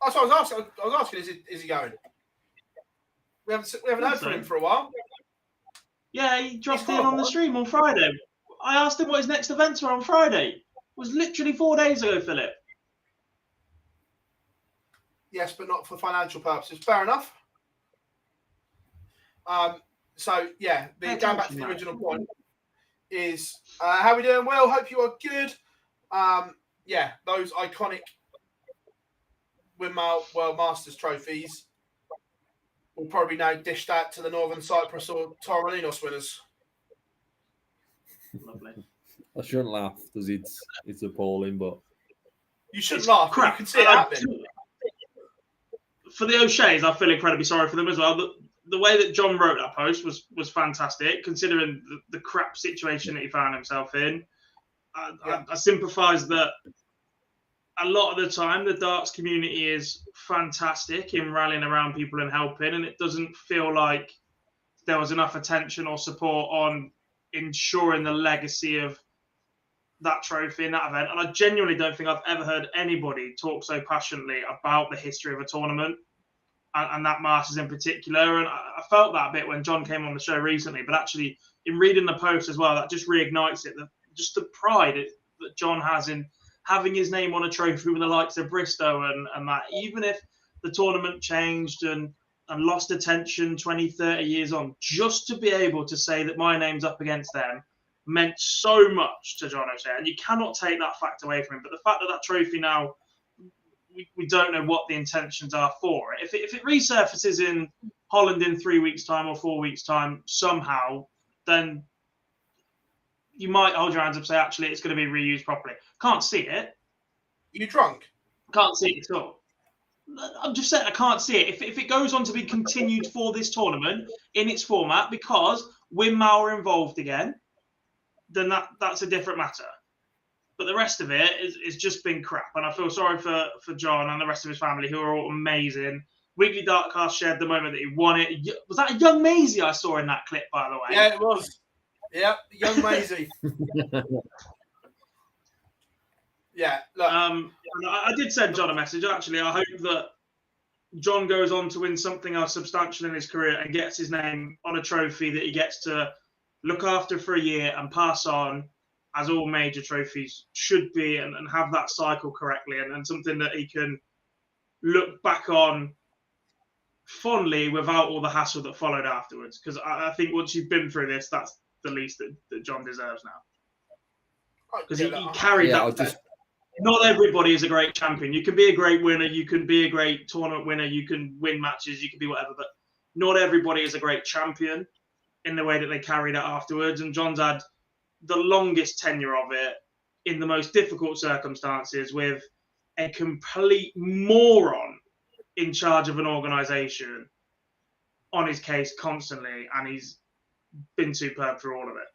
That's what I was asking. I was asking, is he going? We haven't heard from him for a while. Yeah, he dropped in on the stream on Friday. I asked him what his next events were on Friday. It was literally 4 days ago, Philip. Yes, but not for financial purposes. Fair enough. So, yeah, going back to the original point is, how we doing, Will? Hope you are good. Yeah, those iconic Windmill World Masters trophies will probably now dished out to the Northern Cyprus or Torremolinos winners. Lovely. I shouldn't laugh because it's appalling, but you shouldn't laugh. Crap. You can see it happening. For the O'Sheas, I feel incredibly sorry for them as well. The way that John wrote that post was fantastic, considering the crap situation that he found himself in. I sympathise that a lot of the time the darts community is fantastic in rallying around people and helping, and it doesn't feel like there was enough attention or support on ensuring the legacy of that trophy in that event. And I genuinely don't think I've ever heard anybody talk so passionately about the history of a tournament and that Masters in particular. And I felt that a bit when John came on the show recently, but actually in reading the post as well, that just reignites it. Just the pride that John has in having his name on a trophy with the likes of Bristow and that, even if the tournament changed and lost attention 20, 30 years on, just to be able to say that my name's up against them meant so much to John O'Shea. And you cannot take that fact away from him. But the fact that trophy now we don't know what the intentions are for it. If it resurfaces in Holland in 3 weeks' time or 4 weeks' time somehow, then you might hold your hands up and say, actually, it's going to be reused properly. Can't see it. You drunk? Can't see it at all. I'm just saying I can't see it. If it goes on to be continued for this tournament in its format because Winmau are involved again, then that's a different matter. But the rest of it is just been crap. And I feel sorry for John and the rest of his family, who are all amazing. Weekly Dartcast shared the moment that he won it. Was that a young Maisie I saw in that clip, by the way? Yeah, it was. Yep, young Maisie. Yeah, look. I did send John a message. Actually, I hope that John goes on to win something else substantial in his career and gets his name on a trophy that he gets to look after for a year and pass on, as all major trophies should be, and have that cycle correctly, and something that he can look back on fondly without all the hassle that followed afterwards. Because I think once you've been through this, that's the least that John deserves now. Because he carried that. Not everybody is a great champion. You can be a great winner. You can be a great tournament winner. You can win matches. You can be whatever. But not everybody is a great champion in the way that they carried it afterwards. And John's had the longest tenure of it in the most difficult circumstances with a complete moron in charge of an organisation on his case constantly. And he's been superb through all of it.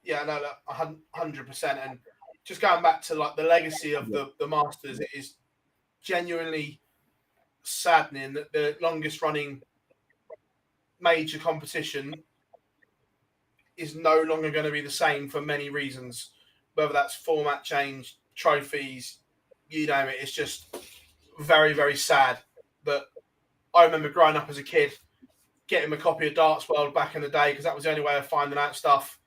Yeah, no, 100%. And just going back to like the legacy of the Masters, it is genuinely saddening that the longest running major competition is no longer going to be the same for many reasons, whether that's format change, trophies, you name it. It's just very, very sad that I remember growing up as a kid, getting a copy of Darts World back in the day because that was the only way of finding out stuff.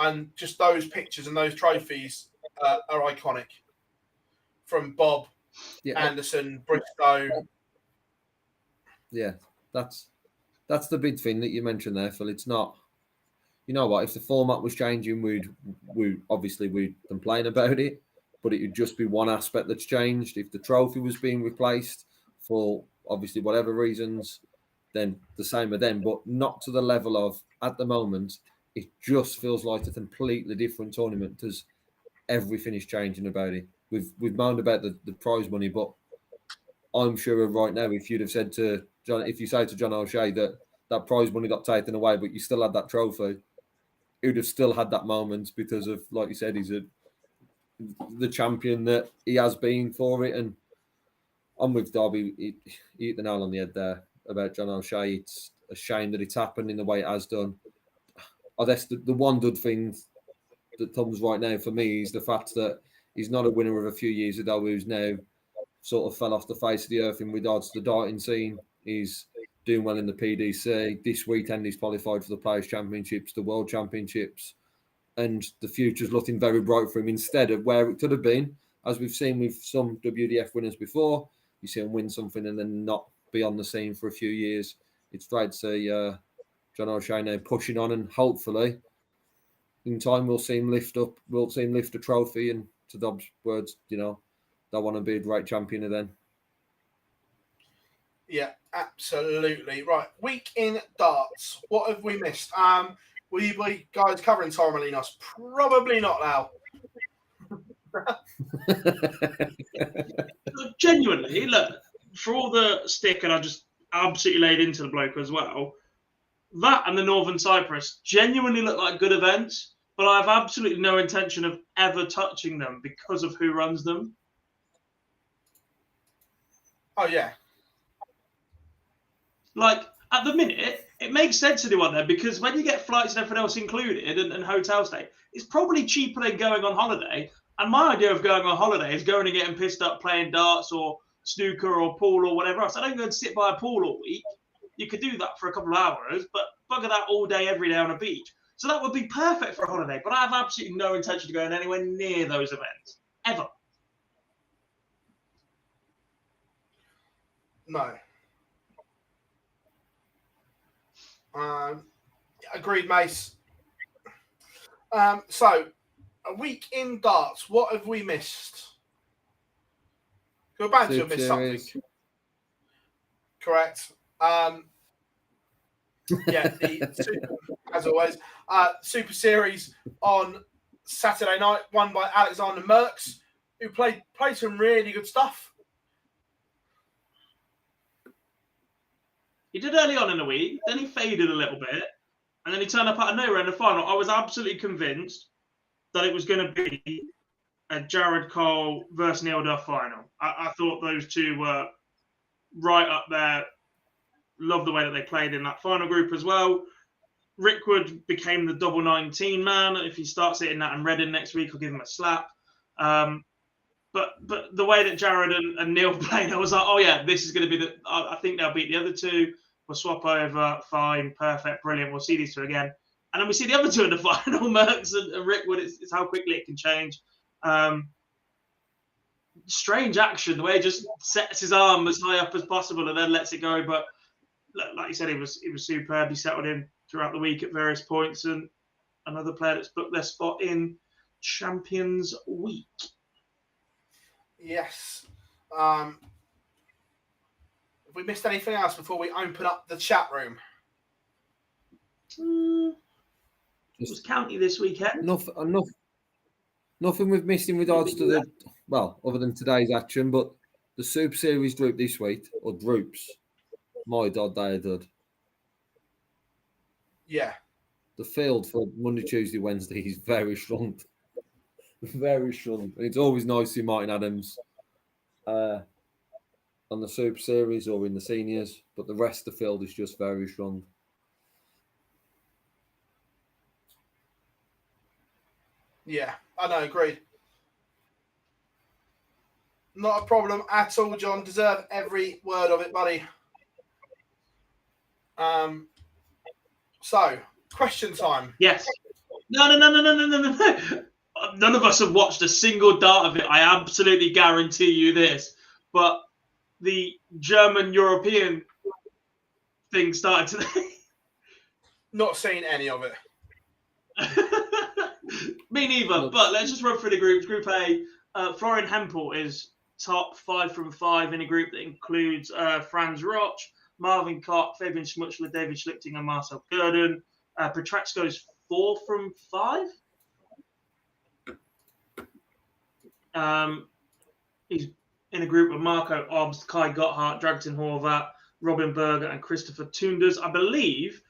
And just those pictures and those trophies are iconic. From Bob, Anderson, Bristow. Yeah, that's the big thing that you mentioned there, Phil. It's not, you know what, if the format was changing, we'd complain about it, but it would just be one aspect that's changed. If the trophy was being replaced for obviously whatever reasons, then the same with them, but not to the level of, at the moment, it just feels like a completely different tournament because everything is changing about it. We've moaned about the prize money, but I'm sure right now, if you'd have said to John, if you say to John O'Shea that prize money got taken away, but you still had that trophy, he would have still had that moment because of, like you said, he's the champion that he has been for it. And I'm with Derby. He hit the nail on the head there about John O'Shea. It's a shame that it's happened in the way it has done. I guess the one good thing that comes right now for me is the fact that he's not a winner of a few years ago who's now sort of fell off the face of the earth in regards to the darting scene. He's doing well in the PDC. This weekend he's qualified for the Players' Championships, the World Championships, and the future's looking very bright for him instead of where it could have been, as we've seen with some WDF winners before. You see him win something and then not be on the scene for a few years. It's great to see John O'Shea now pushing on, and hopefully in time we'll see him lift a trophy, and to Dob's words, they want to be a great champion of then. Yeah, absolutely. Right. Week in darts. What have we missed? Will you be guys covering Torremolinos? Probably not now. Genuinely, look, for all the stick, and I just absolutely laid into the bloke as well, that and the Northern Cyprus genuinely look like good events, but I have absolutely no intention of ever touching them because of who runs them. Oh, yeah. Like, at the minute, it makes sense to do one there because when you get flights and everything else included and hotel stay, it's probably cheaper than going on holiday. And my idea of going on holiday is going and getting pissed up playing darts or snooker or pool or whatever else. I don't go and sit by a pool all week. You could do that for a couple of hours, but bugger that all day, every day on a beach. So that would be perfect for a holiday. But I have absolutely no intention of going anywhere near those events. Ever. No. Agreed, Mace. So, a week in darts. What have we missed? You're bound to Super have missed something. Series. Correct. Yeah, as always, Super Series on Saturday night, won by Alexander Merckx, who played some really good stuff. He did early on in the week, then he faded a little bit, and then he turned up out of nowhere in the final. I was absolutely convinced that it was going to be a Jared Cole versus Neil Duff final. I thought those two were right up there. Love the way that they played in that final group as well. Rickwood became the double 19 man. If he starts hitting that in Reading next week, I'll give him a slap. But the way that Jared and Neil played, I was like, oh yeah, this is going to be I think they'll beat the other two. We'll swap over, fine, perfect, brilliant. We'll see these two again. And then we see the other two in the final, Merckx and Rickwood. It's how quickly it can change. Strange action, the way he just sets his arm as high up as possible and then lets it go. But like you said, he was superb. He settled in throughout the week at various points, and another player that's booked their spot in Champions Week. Yes. Have we missed anything else before we open up the chat room? It was County this weekend. Nothing we've missed in regards to other than today's action, but the Super Series group this week, or groups, my God, they are good. Yeah. The field for Monday, Tuesday, Wednesday is very strong. Very strong. And it's always nice to see Martin Adams on the Super Series or in the seniors, but the rest of the field is just very strong. Yeah, I know, agreed. Not a problem at all, John. Deserve every word of it, buddy. So, question time. Yes. No. None of us have watched a single dart of it. I absolutely guarantee you this. But the German European thing started today. Not seen any of it. Me neither. But let's just run through the groups. Group A, Florian Hempel is top 5 from 5 in a group that includes Franz Roch, Marvin Clark, Fabian Schmutzler, David Schlichting, and Marcel Gurden. Petraxco's 4 from 5. He's in a group with Marco Obbs, Kai Gotthard, Dragutin Horvat, Robin Berger, and Christopher Tunders. I believe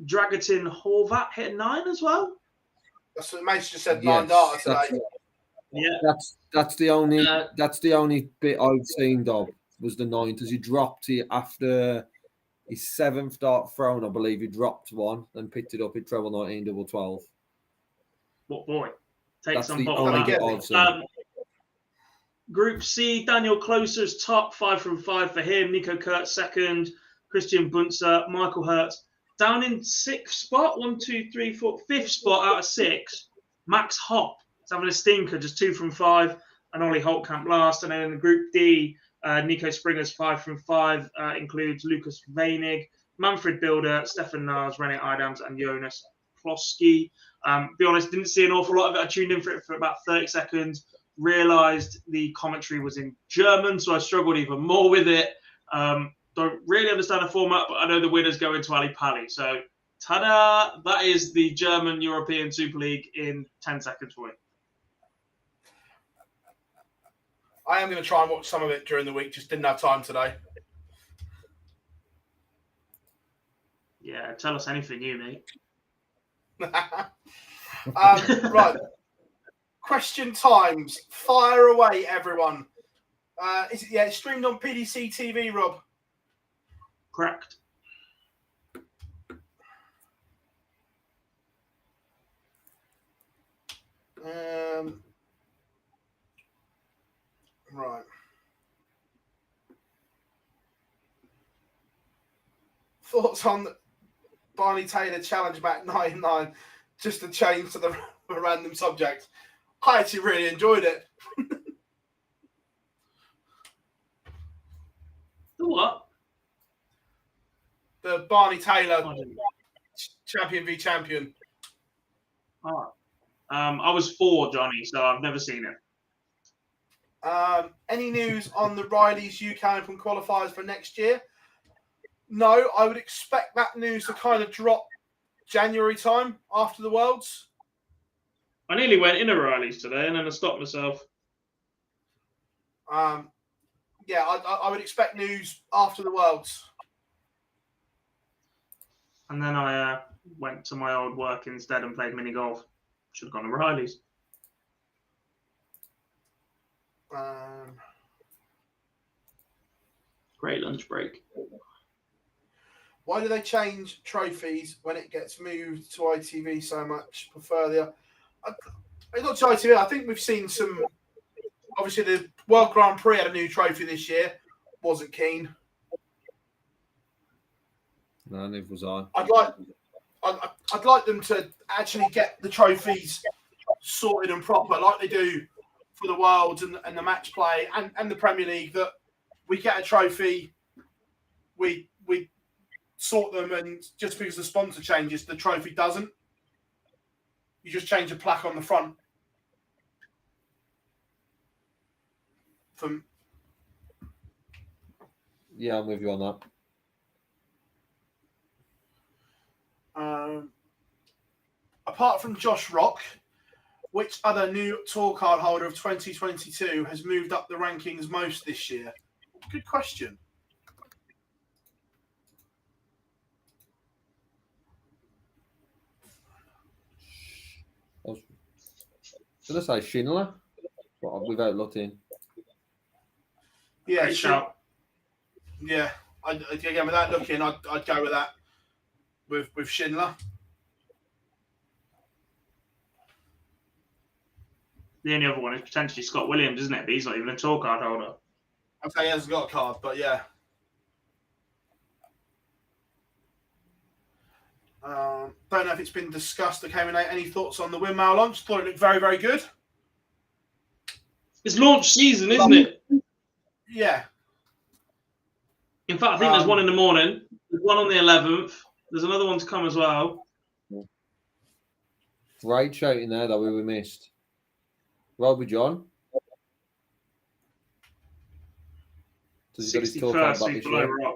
Dragutin Horvat hit a 9 as well. That's what Mace just said. 9 darts today. Yeah, that's the only bit I've seen, Dob, was the 9, because he dropped it after his 7th dart thrown. I believe he dropped one and picked it up in treble 19 double 12. What boy? Takes That's on the bottom. only bit I've seen. Group C, Daniel Closer's top 5 from 5 for him. Nico Kurtz 2nd, Christian Bunzer, Michael Hertz down in 6th spot. 1, 2, 3, 4, 5th spot out of 6. Max Hopp is having a stinker, just 2 from 5, and Ollie Holtkamp last. And then in the Group D, Nico Springer's 5 from 5 includes Lucas Weinig, Manfred Bilder, Stefan Nars, René Idams, and Jonas Plosky. Be honest, didn't see an awful lot of it. I tuned in for it for about 30 seconds. Realised the commentary was in German, so I struggled even more with it. Don't really understand the format, but I know the winners go into Ali Pali. So, ta-da! That is the German European Super League in 10 seconds for you. I am going to try and watch some of it during the week. Just didn't have time today. Yeah, tell us anything, you, mate. Right. Question times. Fire away, everyone. It's streamed on PDC TV, Rob? Correct. Right. Thoughts on Barney Taylor challenge back 9-9, just a change to the random subject. I actually really enjoyed it. The what? The Barney Taylor champion v champion. Oh. I was 4, Johnny, so I've never seen it. Any news on the Riley's UK Open qualifiers for next year? No, I would expect that news to kind of drop January time after the Worlds. I nearly went in a Riley's today and then I stopped myself. Yeah, I would expect news after the Worlds. And then I went to my old work instead and played mini golf. Should have gone to Riley's. Great lunch break. Why do they change trophies when it gets moved to ITV so much? Prefer the... Not to ITV. I think we've seen some... Obviously, the World Grand Prix had a new trophy this year. Wasn't keen. No, neither was I. I'd like them to actually get the trophies sorted and proper, like they do for the Worlds and the match play and the Premier League. That we get a trophy, we sort them, and just because the sponsor changes, the trophy doesn't. You just change a plaque on the front. Yeah, I'm with you on that. Apart from Josh Rock, which other new tour card holder of 2022 has moved up the rankings most this year? Good question. I was going to say Schindler, but without looking. Yeah, Great shout. Yeah, again, without looking, I'd go with that with Schindler. The only other one is potentially Scott Williams, isn't it? But he's not even a tour card holder. I'd say he hasn't got a card, but yeah. Don't know if it's been discussed. Any thoughts on the windmill launch? Thought it looked very, very good. It's launch season, isn't it? Yeah. In fact, I think there's one in the morning. There's one on the 11th. There's another one to come as well. Great shouting there that we were missed. Robbie John. Does he got his tour card back this year? Rock.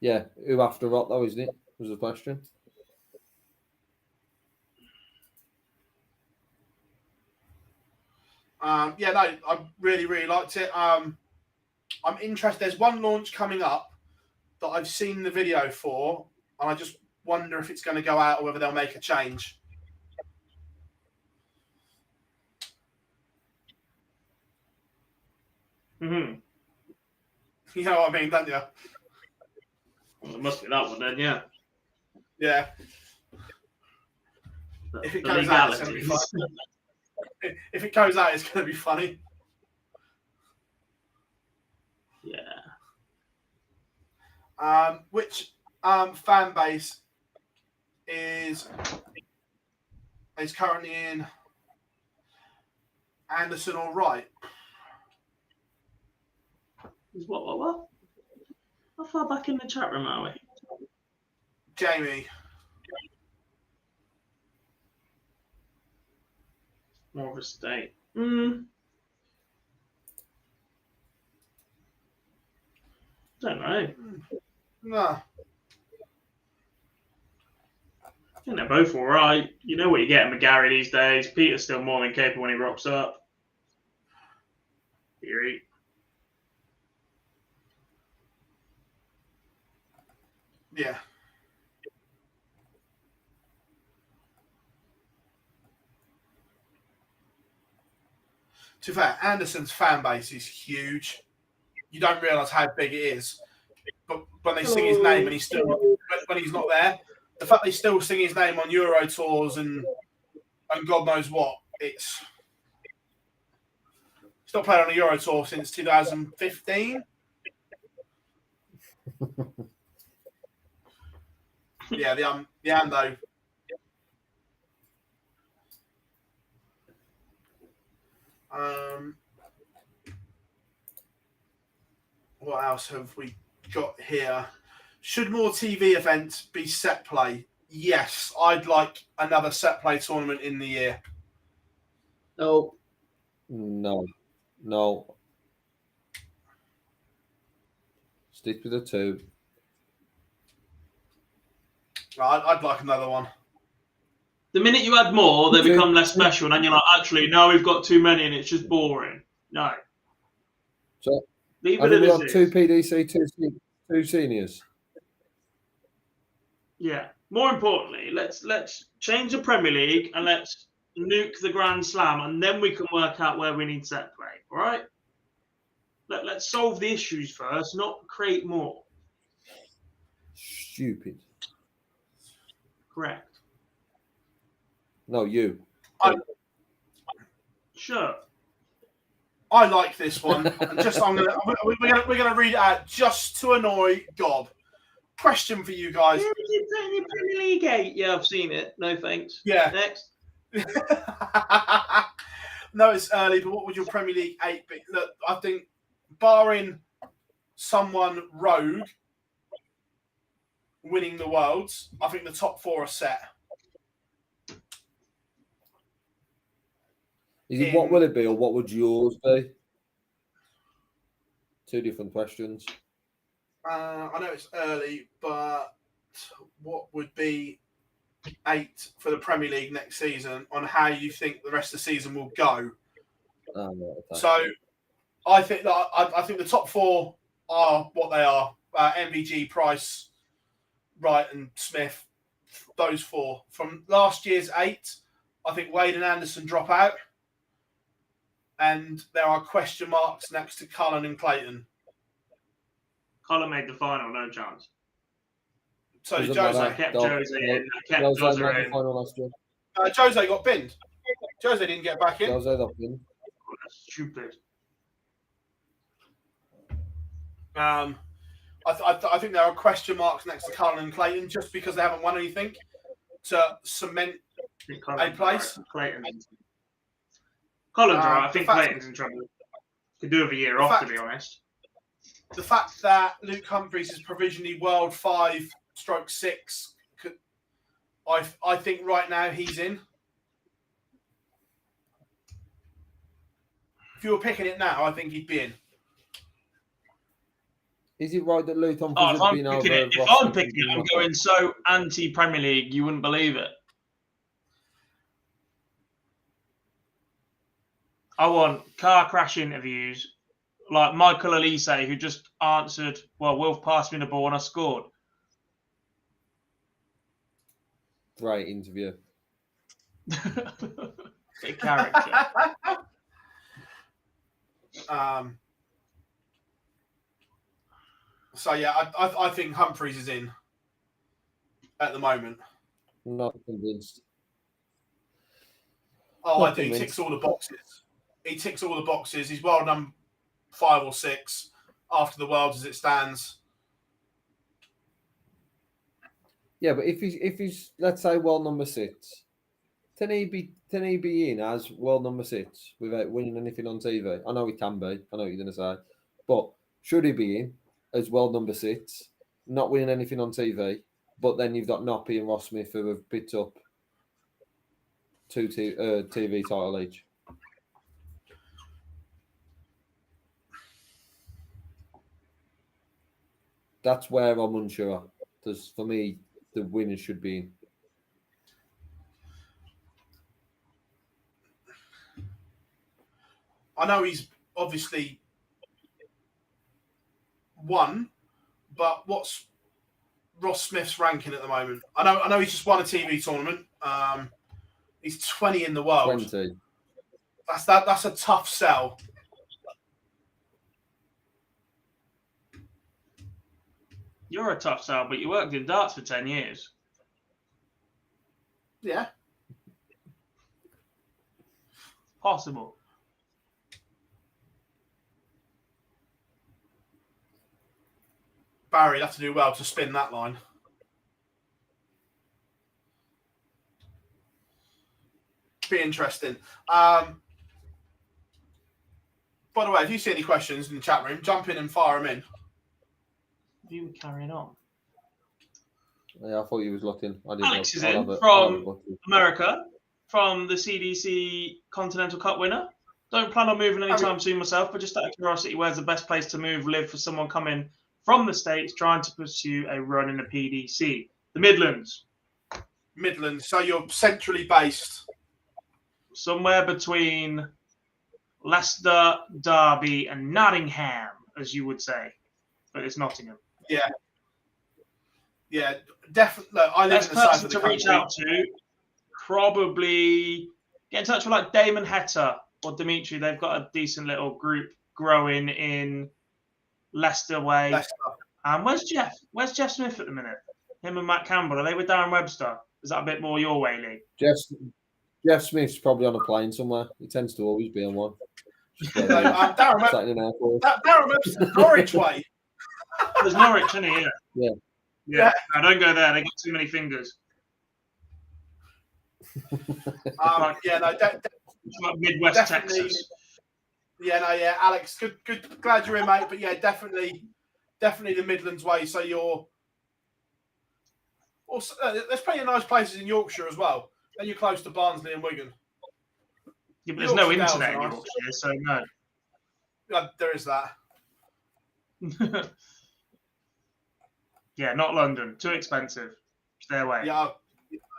Yeah, who after Rock though, isn't it? Was the question. Yeah, no, I really, really liked it. I'm interested. There's one launch coming up that I've seen the video for, and I just wonder if it's going to go out or whether they'll make a change. Mm-hmm. You know what I mean, don't you? Well, it must be that one then, yeah. Yeah. If it goes out, it's going to be funny. If it goes out, it's going to be funny. Yeah. Which fan base is currently in Anderson or Wright? What? How far back in the chat room are we? Jamie. More of a state. Don't know. No. I think they're both all right. You know what you get in McGarry these days. Peter's still more than capable when he rocks up. Theory. Yeah. To be fair, Anderson's fan base is huge. You don't realise how big it is. But when they sing his name and he's still when he's not there, the fact they still sing his name on Euro tours and God knows what, it's not played on a Euro tour since 2015. Yeah, the Ando. What else have we got here? Should more TV events be set play? Yes, I'd like another set play tournament in the year. No. No. Stick with the 2. I'd like another one. The minute you add more, they Two- become less special, and then you're like, actually, now we've got too many, and it's just boring. No, So leave I it think we as got it 2 is. PDC, two seniors. Yeah. More importantly, let's change the Premier League and let's nuke the Grand Slam, and then we can work out where we need set play. All right. Let's solve the issues first, not create more. Stupid. Correct. No, you. Sure. I like this one. And we're gonna read it out just to annoy Gob. Question for you guys. Yeah, you put in your Premier League 8. Yeah, I've seen it. No thanks. Yeah. Next. No, it's early, but what would your Premier League 8 be? Look, I think barring someone rogue winning the Worlds, I think the top 4 are set. Is it what will it be, or what would yours be? 2 different questions. I know it's early, but what would be 8 for the Premier League next season on how you think the rest of the season will go? Okay. So I think the top 4 are what they are. MVG, Price, Wright and Smith. Those 4. From last year's 8, I think Wade and Anderson drop out. And there are question marks next to Cullen and Clayton. Cullen made the final, no chance. So did Doesn't Jose. matter. I kept Dog. Jose in. I kept Jose Jose made the in. final last year. Jose got binned. Jose didn't get back in. Jose got in. That's stupid. I think there are question marks next to Cullen and Clayton just because they haven't won anything to cement a place. Clayton's all right. I think the fact- Clayton's in trouble. Could do with a year off, to be honest. The fact that Luke Humphries is provisionally World 5/6, I think right now he's in. If you were picking it now, I think he'd be in. Is it right that Luton Oh, has been over? if I'm picking it, I'm going so anti-Premier League, you wouldn't believe it. I want car crash interviews like Michael Elise, who just answered, well, Wilf passed me the ball and I scored. Great interview. Big character. So yeah, I think Humphries is in at the moment. Not convinced. Oh, Not I do. He convinced. ticks all the boxes. He ticks all the boxes. He's world number 5 or 6 after the Worlds as it stands. Yeah, but if he's let's say world number 6, can he be in as world number 6 without winning anything on TV? I know he can be. I know what you're going to say, but should he be in as world number 6, not winning anything on TV? But then you've got Noppy and Ross Smith who have picked up 2 TV title each. That's where I'm unsure. Because for me, the winners should be in. I know he's obviously won, but what's Ross Smith's ranking at the moment? I know he's just won a TV tournament. He's 20 in the world. 20. That's a tough sell. You're a tough sell, but you worked in darts for 10 years. Yeah. Possible. Barry'd have to do well to spin that line. Be interesting. By the way, if you see any questions in the chat room, jump in and fire them in. You were carrying on. Yeah, I thought he was looking. I didn't Alex look. is I'll in have a- from I'll have a look. America, from the CDC Continental Cup winner. Don't plan on moving anytime soon myself, but just out of curiosity, where's the best place to live for someone coming from the States trying to pursue a run in the PDC? The Midlands. Midlands. So you're centrally based. Somewhere between Leicester, Derby, and Nottingham, as you would say. But it's Nottingham. Yeah. Yeah, definitely. Look, I live Best in the south person of the to reach country. out to, probably get in touch with like Damon Hetta or Dimitri. They've got a decent little group growing in Leicester way. Leicester. And where's Jeff? Where's Jeff Smith at the minute? Him and Matt Campbell. Are they with Darren Webster? Is that a bit more your way, Lee? Jeff Smith's probably on a plane somewhere. He tends to always be on one. Darren Webster, Norwich way. There's Norwich, isn't he? Yeah. Yeah. No, don't go there. They got too many fingers. Yeah, no, It's like Midwest definitely. Texas. Yeah, no, yeah, Alex, good. Glad you're in, mate. But yeah, definitely the Midlands way. So you're also there's plenty of nice places in Yorkshire as well. And you're close to Barnsley and Wigan. Yeah, but there's no Yorkshire internet in Dales are Yorkshire, so no. Yeah, there is that. Yeah, not London. Too expensive. Stay away. Yeah,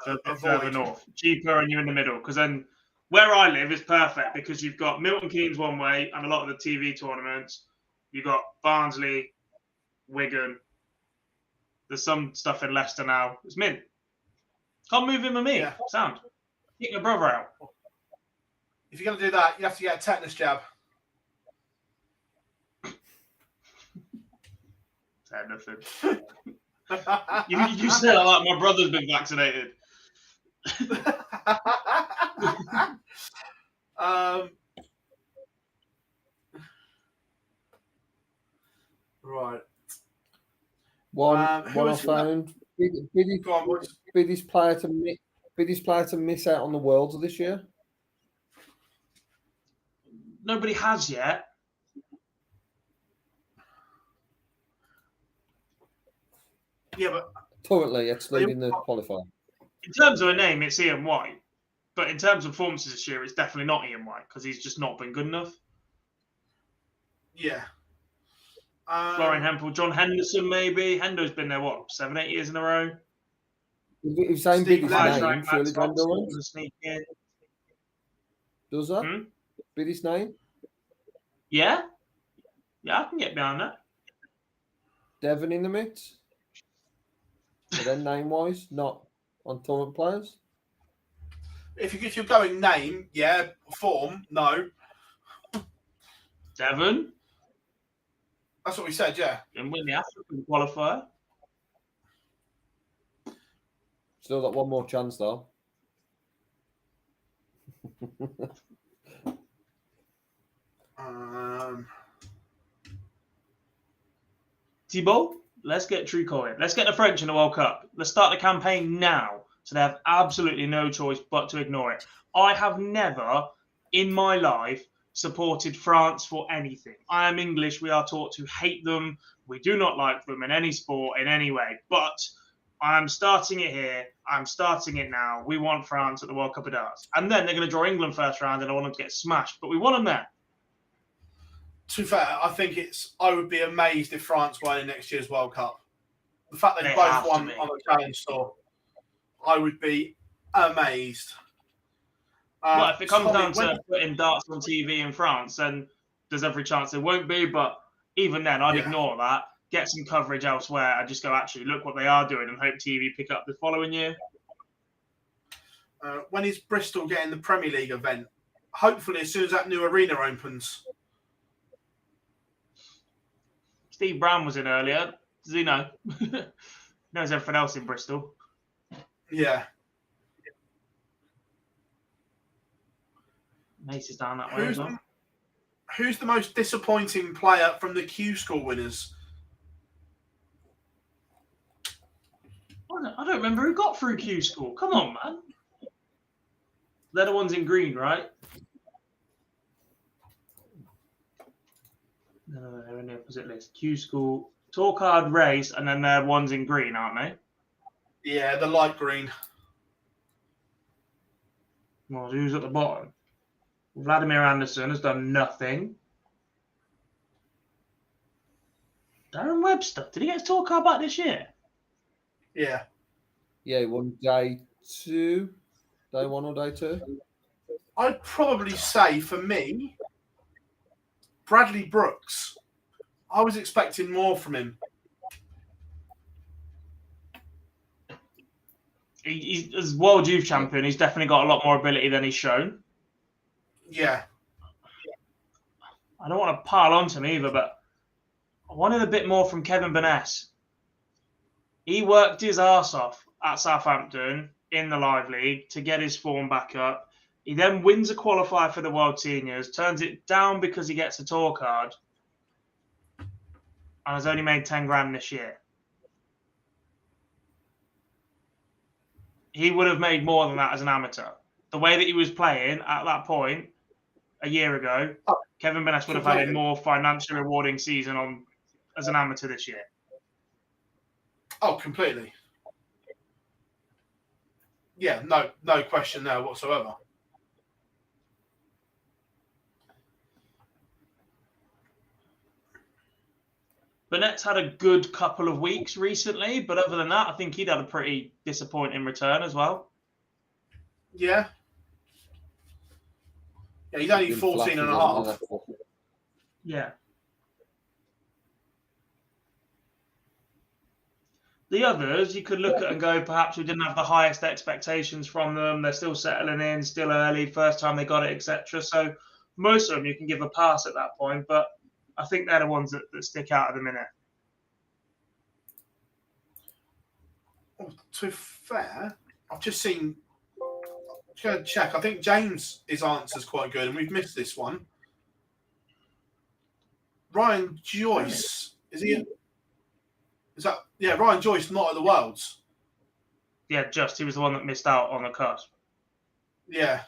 So a bit avoid. further north. Cheaper and you're in the middle. Because then where I live is perfect because you've got Milton Keynes one way and a lot of the TV tournaments. You've got Barnsley, Wigan. There's some stuff in Leicester now. It's mint. Can't move in with me. Yeah. Sound. Get your brother out. If you're going to do that, you have to get a tetanus jab. Say nothing. You said like my brother's been vaccinated. Right. One who I was- found. Go on, boys. Biggest player to miss out on the Worlds this year. Nobody has yet. Yeah, but Currently, excluding the qualifier. In terms of a name, it's Ian White. But in terms of performances this year, it's definitely not Ian White because he's just not been good enough. yeah. Florian Hempel, John Henderson, maybe. Hendo's been there, 7-8 years in a row? If you're saying Steve biggest Lash, name, surely John Durant Sneak in. does that. Hmm? Biggest name, Yeah? Yeah, I can get behind that. Devon in the mix. But then name-wise, not on tournament players. If you're going name, yeah. Form, no. Devon That's what we said, yeah. and win the African qualifier. Still got one more chance though. Thibault, let's get Truco in. Let's get the French in the World Cup. Let's start the campaign now so they have absolutely no choice but to ignore it. I have never in my life supported France for anything. I am English. We are taught to hate them. We do not like them in any sport, in any way. But I'm starting it here. I'm starting it now. We want France at the World Cup of Darts. And then they're going to draw England first round and I want them to get smashed. But we want them there. To be fair, I think I would be amazed if France won in next year's World Cup. The fact they They both have to won be. on the Challenge Tour, I would be amazed. Well, if it comes Tommy, down to putting darts on TV in France, then there's every chance it won't be. But even then, I'd Yeah. ignore that, get some coverage elsewhere, and just go, actually, look what they are doing, and hope TV pick up the following year. when is Bristol getting the Premier League event? Hopefully, as soon as that new arena opens. Steve Brown was in earlier. Does he know? Knows everything else in Bristol. Yeah. Mace is down that way as well. Who's the most disappointing player from the Q School winners? I don't remember who got through Q School. Come on, man. They're the ones in green, right? No, they're in the opposite list. Q School, Tour Card Race, and then they're ones in green, aren't they? Yeah, the light green. Well, who's at the bottom? Vladimir Anderson has done nothing. Darren Webster, did he get his tour card back this year? Yeah. Yeah, he won day 2. Day 1 or day 2? I'd probably say, for me, Bradley Brooks. I was expecting more from him. He's as world youth champion, he's definitely got a lot more ability than he's shown. Yeah. I don't want to pile onto him either, but I wanted a bit more from Kevin Burness. He worked his arse off at Southampton in the Live League to get his form back up. He then wins a qualifier for the World Seniors, turns it down because he gets a tour card, and has only made 10 grand this year. He would have made more than that as an amateur. The way that he was playing at that point a year ago, Kevin Burness would have had a more financially rewarding season as an amateur this year. Oh, completely. Yeah, no question there whatsoever. Burnett's had a good couple of weeks recently, but other than that, I think he'd had a pretty disappointing return as well. Yeah. Yeah, he's only 14 and a half. Yeah. The others, you could look at and go, perhaps we didn't have the highest expectations from them. They're still settling in, still early, first time they got it, etc. So most of them you can give a pass at that point, but I think they're the ones that stick out at the minute. Well, to be fair, I've just seen. Just going to check. I think James' answer's quite good, and we've missed this one. Ryan Joyce, is he? Is that Ryan Joyce not at the Worlds? Yeah, he was the one that missed out on the cusp. Yeah.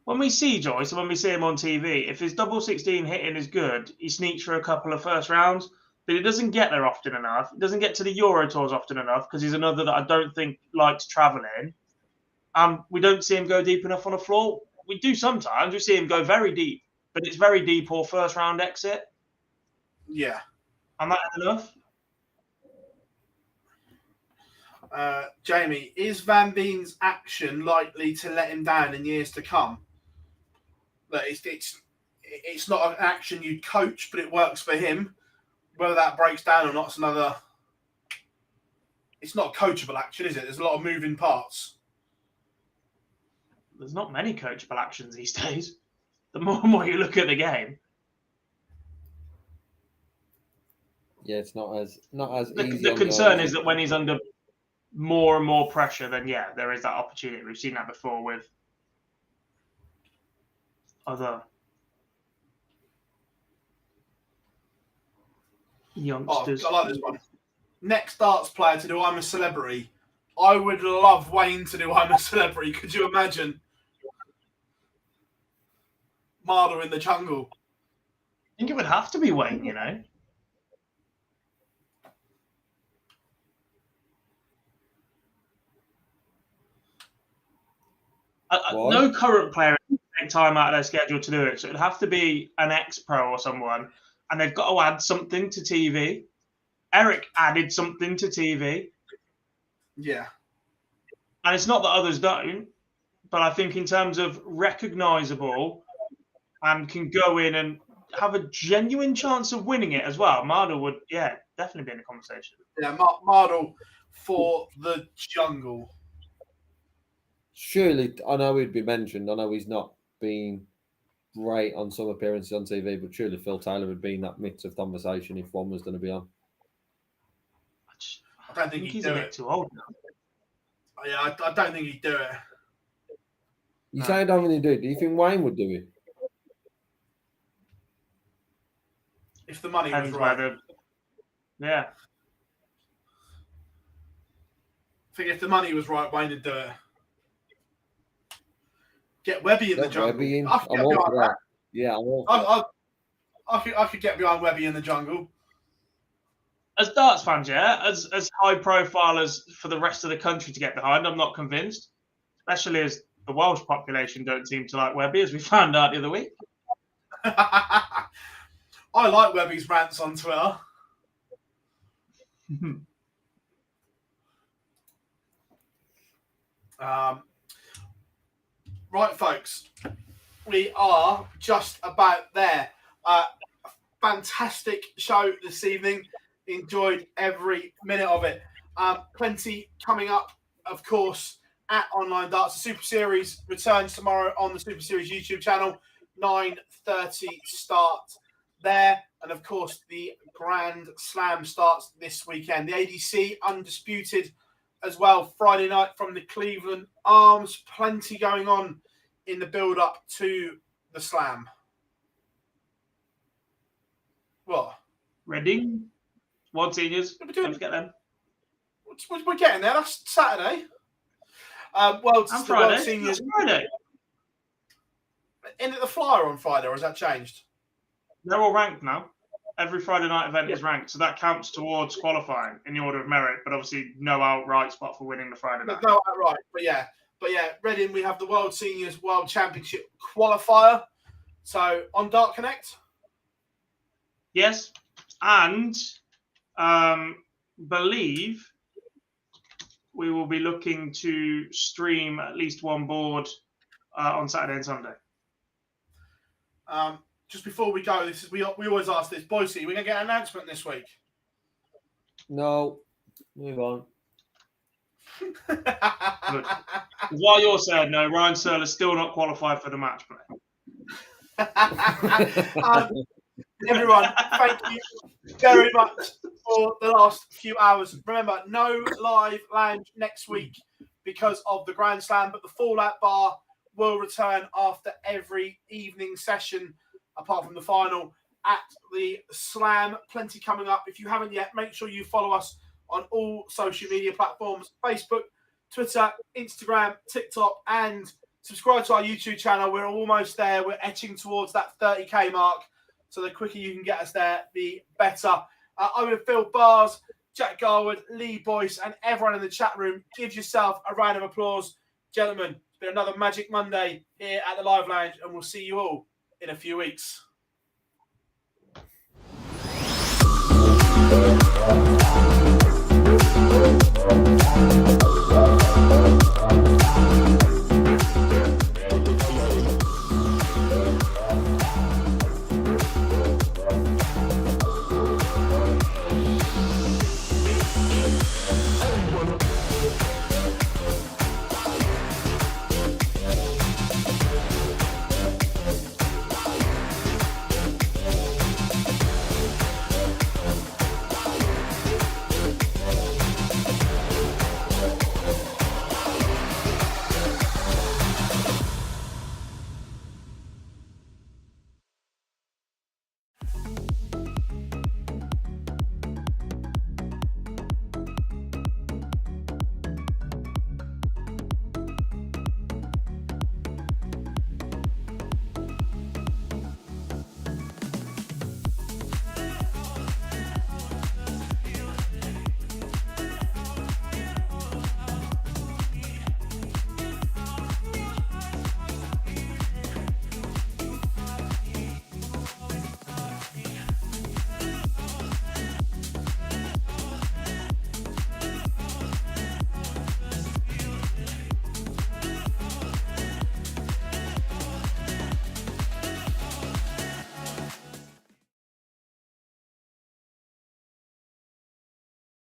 When we see Joyce and when we see him on TV, if his double 16 hitting is good, he sneaks for a couple of first rounds, but he doesn't get there often enough. He doesn't get to the Euro Tours often enough because he's another that I don't think likes travelling. We don't see him go deep enough on the floor. We do sometimes. We see him go very deep, but it's very deep or first round exit. Yeah. And that enough? Jamie, is Van Veen's action likely to let him down in years to come? Look, it's not an action you'd coach, but it works for him. Whether that breaks down or not, it's another. It's not a coachable action, is it? There's a lot of moving parts. There's not many coachable actions these days. The more and more you look at the game. Yeah, it's not as easy. The concern is that when he's under more and more pressure, then there is that opportunity. We've seen that before with other youngsters. I like this one. Next darts player to do I'm a Celebrity. I would love Wayne to do I'm a Celebrity. Could you imagine? Marder in the jungle. I think it would have to be Wayne, you know. No current player take time out of their schedule to do it, so it'd have to be an ex-pro or someone, and they've got to add something to TV. Eric added something to TV. Yeah. And it's not that others don't, but I think in terms of recognisable and can go in and have a genuine chance of winning it as well, Marder would, definitely be in the conversation. Yeah, Marder for the jungle. Surely, I know he'd be mentioned. I know he's not been great on some appearances on TV, but surely Phill Taylor would be in that mix of conversation if one was going to be on. I don't think he's a bit too old now. Yeah, I don't think he'd do it. You say I don't think he'd do it. Do you think Wayne would do it? If the money was right. Yeah. I think if the money was right, Wayne would do it. Get Webby in the jungle. Webby in. I'm all for that. Yeah, I'm all for that. I could get behind Webby in the jungle. As darts fans, as high profile as for the rest of the country to get behind, I'm not convinced. especially as the Welsh population don't seem to like Webby, as we found out the other week. I like Webby's rants on Twitter. Right, folks, we are just about there. Fantastic show this evening. Enjoyed every minute of it. Plenty coming up, of course, at Online Darts. The Super Series returns tomorrow on the Super Series YouTube channel. 9:30 start there. And, of course, the Grand Slam starts this weekend. The ADC undisputed as well Friday night from the Cleveland Arms. Plenty going on in the build-up to the Slam. What? Reading, World Seniors. Don't forget them. We're getting there. That's Saturday. World Seniors. Friday. Isn't it the Flyer on Friday, or has that changed? They're all ranked now. Every Friday night event is ranked, so that counts towards qualifying in the order of merit, but obviously no outright spot for winning the Friday night. No outright, but yeah, Reading, we have the World Seniors World Championship qualifier. So on Dart Connect? Yes, and believe we will be looking to stream at least one board on Saturday and Sunday. Just before we go, we always ask this, Boise, we're going to get an announcement this week. No, move on. Good. While you're saying no, Ryan Searle is still not qualified for the match play. Everyone, thank you very much for the last few hours. Remember, no live lounge next week because of the Grand Slam, but the Fallout Bar will return after every evening session, apart from the final, at the Slam. Plenty coming up. If you haven't yet, make sure you follow us on all social media platforms, Facebook, Twitter, Instagram, TikTok, and subscribe to our YouTube channel. We're almost there. We're etching towards that 30K mark. So the quicker you can get us there, the better. I'm with Phill Bars, Jack Garwood, Lee Boyce, and everyone in the chat room. Give yourself a round of applause. Gentlemen, it's been another Magic Monday here at the Live Lounge, and we'll see you all in a few weeks.